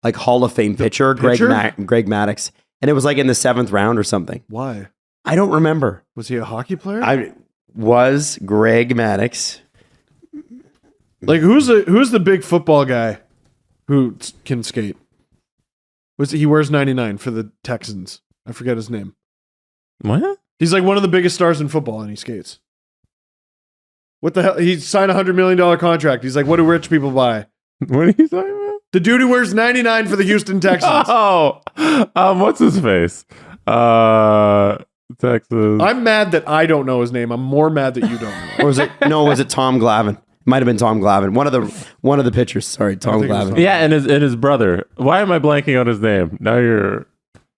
Like Hall of Fame pitcher? Greg Maddux. And it was like in the 7th round or something. Why? I don't remember. Was he a hockey player? Was Greg Maddux. Like who's the big football guy who can skate? He wears 99 for the Texans. I forget his name. What? He's like one of the biggest stars in football, and he skates. What the hell? He signed a $100 million contract. He's like, what do rich people buy? What are you talking about? The dude who wears 99 for the Houston Texans. Oh, what's his face? Texas. I'm mad that I don't know his name. I'm more mad that you don't know. Or was it Tom Glavine? Might have been Tom Glavine. One of the pitchers. Sorry, Tom Glavine. Yeah, and his brother. Why am I blanking on his name? Now you're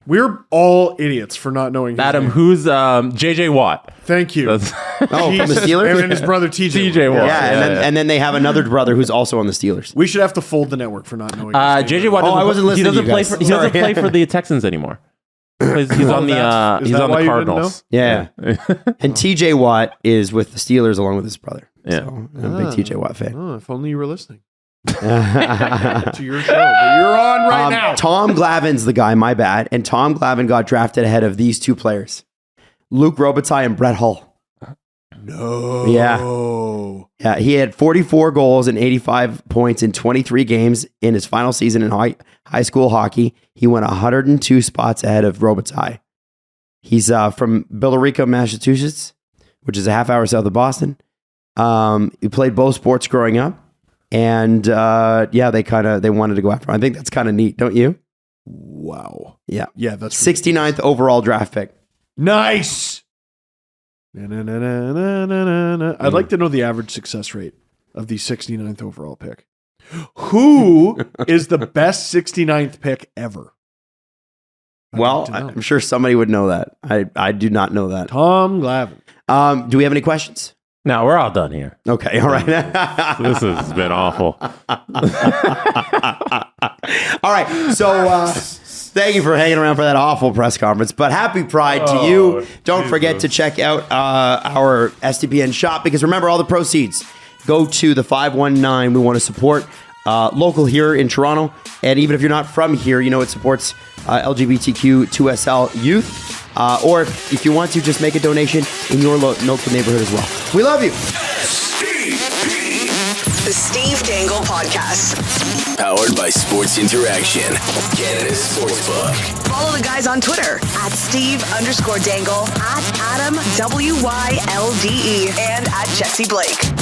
We're all idiots for not knowing his Adam, name. who's JJ Watt? Thank you. Oh, from the Steelers? And his brother TJ. TJ Watt. Yeah, and then they have another brother who's also on the Steelers. We should have to fold the network for not knowing his name. JJ Watt. I wasn't listening to you guys. He doesn't play for the Texans anymore. He's on the Is that why you didn't Cardinals. Yeah. And TJ Watt is with the Steelers along with his brother. Yeah. So I'm a big TJ Watt fan. Oh, if only you were listening to your show that you're on right now. Tom Glavin's the guy, my bad. And Tom Glavin got drafted ahead of these two players, Luke Robitaille and Brett Hull. No. Yeah, he had 44 goals and 85 points in 23 games in his final season in high school hockey. He went 102 spots ahead of Robitaille. He's from Billerica, Massachusetts, which is a half hour south of Boston. He played both sports growing up. And they wanted to go after him. I think that's kind of neat, don't you? Wow. Yeah. Yeah, that's 69th overall draft pick. nice. I'd like to know the average success rate of the 69th overall pick. Who is the best 69th pick ever? Well, I'm sure somebody would know that. I do not know that. Tom Glavin. Do we have any questions? No, we're all done here. Okay, all right. This has been awful. All right, so thank you for hanging around for that awful press conference. But happy Pride to you. Don't forget to check out our SDPN shop, because remember, all the proceeds go to the 519. We want to support local here in Toronto. And even if you're not from here, it supports LGBTQ 2SL youth. Or if you want to, just make a donation in your local neighborhood as well. We love you. The Steve Dangle Podcast. Powered by Sports Interaction, Canada's Sportsbook. Follow the guys on Twitter at Steve_Dangle, at Adam WYLDE, and at Jesse Blake.